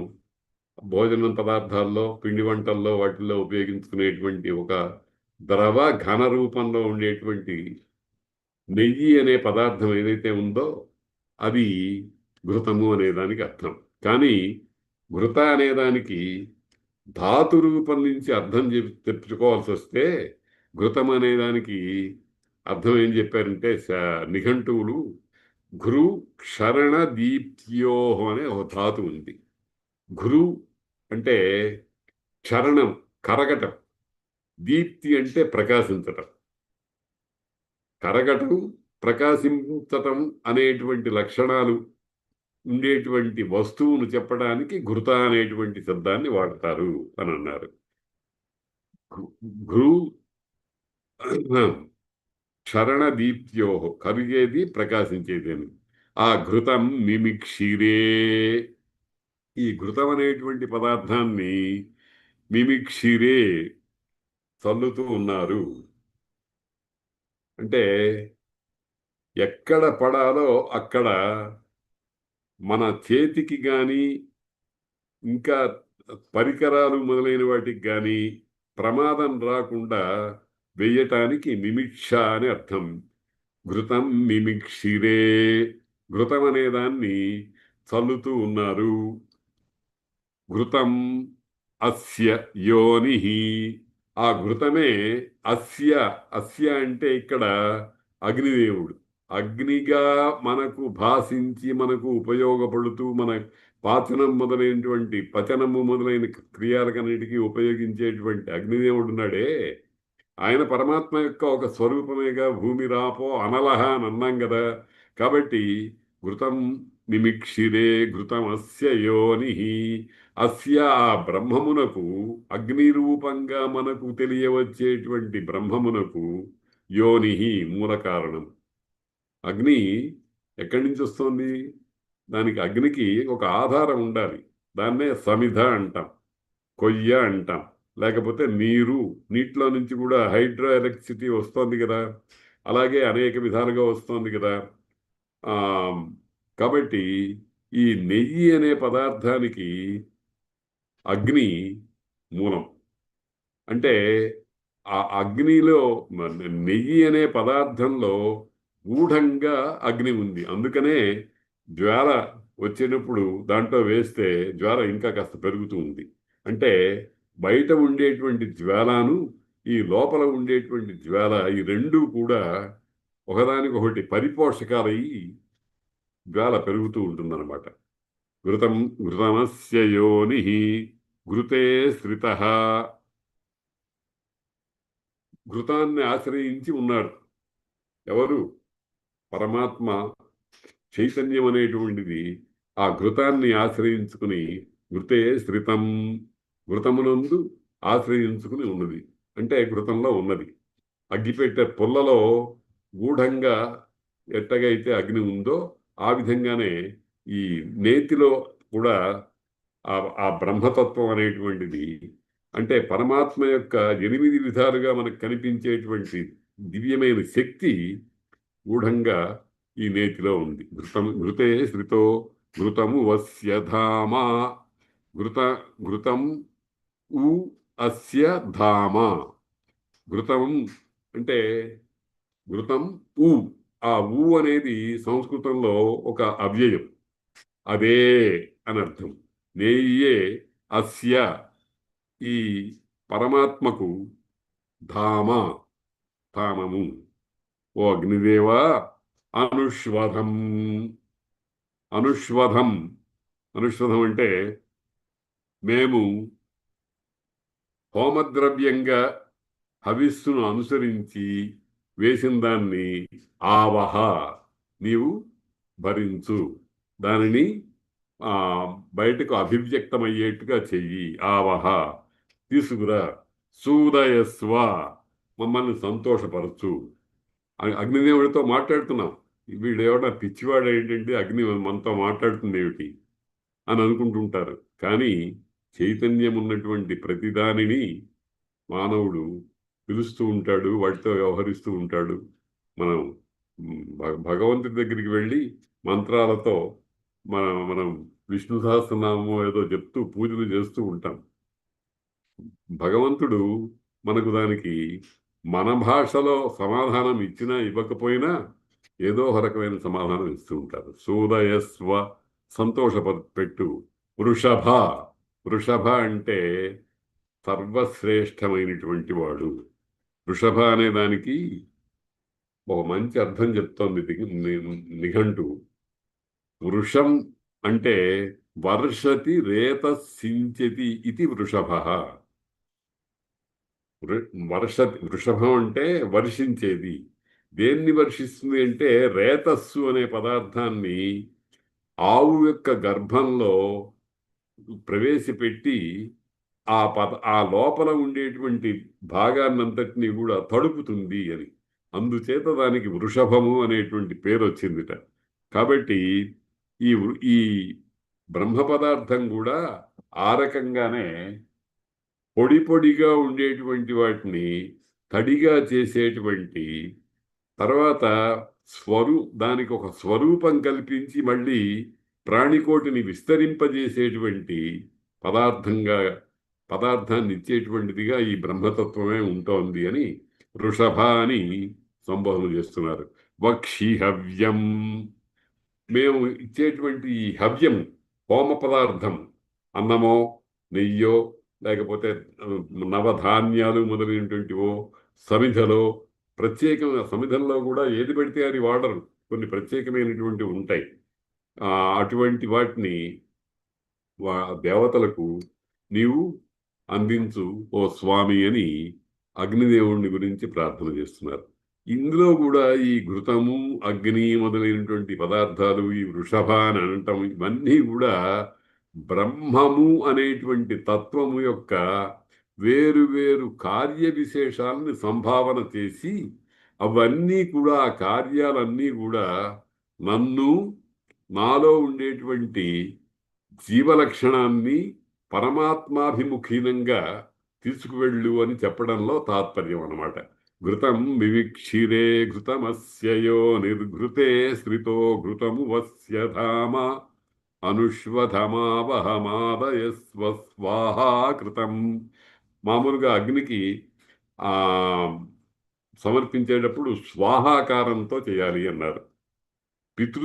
భోజనం పదార్థాల్లో, పిండి వంటల్లో వాటిల్లో ఉపయోగించుకునేటువంటి ఒక ద్రవ ఘన రూపంలో ఉండేటువంటి నెయ్యి అనే పదార్థం ఏదైతే ఉందో అది ఘృతము అనేదానికి అర్థం. కానీ ఘృత అనేదానికి ధాతు రూపం నుంచి అర్థం తెప్పించుకోవాల్సి వస్తే ఘృతం అనేదానికి అర్థం ఏం చెప్పారంటే నిఘంటువులు ఘృ క్షరణ దీప్త్యోహం అనే ఒక ధాతు ఉంది. ఘృ అంటే క్షరణం, కరగటం. దీప్తి అంటే ప్రకాశించటం. కరగటం, ప్రకాశించటం అనేటువంటి లక్షణాలు ఉండేటువంటి వస్తువును చెప్పడానికి ఘృత అనేటువంటి శబ్దాన్ని వాడతారు అని అన్నారు. ఘృ క్షరణ దీప్త్యో, కరిగేది ప్రకాశించేది అని. ఆ ఘృతం మిమిక్షీరే, ఈ ఘృతం అనేటువంటి పదార్థాన్ని మిమిక్షీరే చల్లుతూ ఉన్నారు. అంటే ఎక్కడ పడాలో అక్కడ మన చేతికి కానీ ఇంకా పరికరాలు మొదలైన వాటికి కానీ ప్రమాదం రాకుండా వేయటానికి మిమిక్ష అని అర్థం. ఘృతం మిమిక్షిరే, ఘృతం అనే దాన్ని చల్లుతూ ఉన్నారు. ఘృతం అస్య యోని, ఆ ఘృతమే అస్య, అస్య అంటే ఇక్కడ అగ్నిదేవుడు. అగ్నిగా మనకు భాషించి మనకు ఉపయోగపడుతూ మన పాచనం మొదలైనటువంటి పచనము మొదలైన క్రియాలకన్నిటికీ ఉపయోగించేటువంటి అగ్నిదేవుడు ఉన్నాడే, ఆయన పరమాత్మ యొక్క ఒక స్వరూపమేగా. భూమి రాపో అనలహ అని అన్నాం కదా. కాబట్టి ఘృతం మిమిక్షిరే ఘృతం అస్య యోని, అస్య ఆ బ్రహ్మమునకు, అగ్ని రూపంగా మనకు తెలియవచ్చేటువంటి బ్రహ్మమునకు యోని మూల కారణం. అగ్ని ఎక్కడి నుంచి వస్తుంది? దానికి అగ్నికి ఒక ఆధారం ఉండాలి. దాన్నే సమిధ అంటాం, కొయ్య అంటాం, లేకపోతే నీరు. నీటిలో నుంచి కూడా హైడ్రో ఎలక్ట్రిసిటీ వస్తుంది కదా, అలాగే అనేక విధాలుగా వస్తుంది కదా. కాబట్టి ఈ నెయ్యి అనే పదార్థానికి అగ్ని మూలం. అంటే ఆ అగ్నిలో నెయ్యి అనే పదార్థంలో గూఢంగా అగ్ని ఉంది. అందుకనే జ్వాల వచ్చినప్పుడు దాంట్లో వేస్తే జ్వాల ఇంకా కాస్త పెరుగుతూ ఉంది. అంటే బయట ఉండేటువంటి జ్వాలను, ఈ లోపల ఉండేటువంటి జ్వాల, ఈ రెండూ కూడా ఒకదానికొకటి పరిపోషకాలయ్యి జ్వాల పెరుగుతూ ఉంటుందన్నమాట. ఘృతం ఘృతమస్య యోని ఘృతే శ్రితః, ఘృతాన్ని ఆశ్రయించి ఉన్నాడు. ఎవరు? పరమాత్మ చైతన్యం అనేటువంటిది ఆ ఘృతాన్ని ఆశ్రయించుకుని, ఘృతే శ్రితం, ఘృతమునందు ఆశ్రయించుకుని ఉన్నది. అంటే ఘృతంలో ఉన్నది. అగ్గిపెట్టె పుల్లలో గూఢంగా ఎట్టగైతే అగ్ని ఉందో ఆ విధంగానే ఈ నేతిలో కూడా ఆ బ్రహ్మతత్వం అనేటువంటిది, అంటే పరమాత్మ యొక్క 8 విధాలుగా మనకు కనిపించేటువంటి దివ్యమైన శక్తి గూఢంగా ఈ నేతిలో ఉంది. ఘృతే శ్రితో ఘృతము వస్య ధామ, ఘృతం ఉ అస్య ధామ. ఘృతం అంటే ఘృతం ఊ, ఆ ఊ అనేది సంస్కృతంలో ఒక అవ్యయం, అదే అని అర్థం. నేయ్యే అస్య, ఈ పరమాత్మకు ధామ, ధామము. ఓ అగ్నిదేవా, అనుష్వధం, అనుష్వధం, అనుష్వధం అంటే మేము హోమద్రవ్యంగా హవిస్సును అనుసరించి వేసిన దాన్ని ఆవహ, నీవు భరించు, దానిని బయటకు అభివ్యక్తమయ్యేట్టుగా చెయ్యి, ఆవహ, తీసుకురా, సూదయస్వ, మమ్మల్ని సంతోషపరచు. అగ్నిదేవుడితో మాట్లాడుతున్నాం. వీడు ఎవడన్నా పిచ్చివాడు ఏంటంటే అగ్ని మనతో మాట్లాడుతుంది ఏమిటి అని అనుకుంటుంటారు. కానీ చైతన్యం ఉన్నటువంటి ప్రతిదానిని మానవుడు పిలుస్తూ ఉంటాడు, వాటితో వ్యవహరిస్తూ ఉంటాడు. మనం భగవంతుడి దగ్గరికి వెళ్ళి మంత్రాలతో మనం విష్ణు సహస్రనామం ఏదో చెప్తూ పూజలు చేస్తూ ఉంటాం. భగవంతుడు మనకు దానికి మన భాషలో సమాధానం ఇచ్చినా ఇవ్వకపోయినా ఏదో ఒక రకమైన సమాధానం ఇస్తూ ఉంటారు. సూదయస్వ, సంతోషపెట్టు. వృషభ, వృషభ అంటే సర్వశ్రేష్టమైనటువంటి వాడు. వృషభ అనే దానికి ఒక మంచి అర్థం చెప్తోంది నిఘంటు. వృషం అంటే వర్షతి రేత సించతి ఇది వృషభ. వృషభం అంటే వర్షించేది. దేన్ని వర్షిస్తుంది అంటే రేతస్సు అనే పదార్థాన్ని ఆవు యొక్క గర్భంలో ప్రవేశపెట్టి ఆ లోపల ఉండేటువంటి భాగాన్నంతటినీ కూడా తడుపుతుంది అని. అందుచేత దానికి వృషభము అనేటువంటి పేరు వచ్చిందిట. కాబట్టి ఈ బ్రహ్మ పదార్థం కూడా ఆ రకంగానే పొడి పొడిగా ఉండేటువంటి వాటిని తడిగా చేసేటువంటి, తర్వాత దానికి ఒక స్వరూపం కల్పించి మళ్ళీ ప్రాణికోటిని విస్తరింపజేసేటువంటి పదార్థాన్ని ఇచ్చేటువంటిదిగా ఈ బ్రహ్మతత్వమే ఉంటోంది అని వృషభ అని సంబోధన చేస్తున్నారు. వక్షి హవ్యం, మేము ఇచ్చేటువంటి ఈ హవ్యం హోమ పదార్థం, అన్నమో నెయ్యో లేకపోతే నవధాన్యాలు మొదలైనటువంటివో, సమిధలో ప్రత్యేకంగా, సమిధంలో కూడా ఏది పెడితే అది వాడరు, కొన్ని ప్రత్యేకమైనటువంటివి ఉంటాయి. అటువంటి వాటిని దేవతలకు నీవు అందించు ఓ స్వామి అని అగ్నిదేవుణ్ణి గురించి ప్రార్థన చేస్తున్నారు. ఇందులో కూడా ఈ ఘృతము, అగ్ని మొదలైనటువంటి పదార్థాలు, ఈ వృషభ అని అనటం, ఇవన్నీ కూడా బ్రహ్మము అనేటువంటి తత్వము యొక్క వేరు వేరు కార్య విశేషాలని సంభావన చేసి, అవన్నీ కూడా, ఆ కార్యాలన్నీ కూడా నన్ను, నాలో ఉండేటువంటి జీవలక్షణాన్ని పరమాత్మాభిముఖీనంగా తీసుకువెళ్ళు అని చెప్పడంలో తాత్పర్యం అన్నమాట. ఘృతం వివిక్షిరే ఘృతమస్యయో నిర్ఘృతే శ్రితో ఘృతము వస్య ధామ అనుష్వధమావహమాదయస్వ స్వాహా కృతం. మామూలుగా అగ్నికి సమర్పించేటప్పుడు స్వాహాకారంతో చేయాలి అన్నారు. పితృ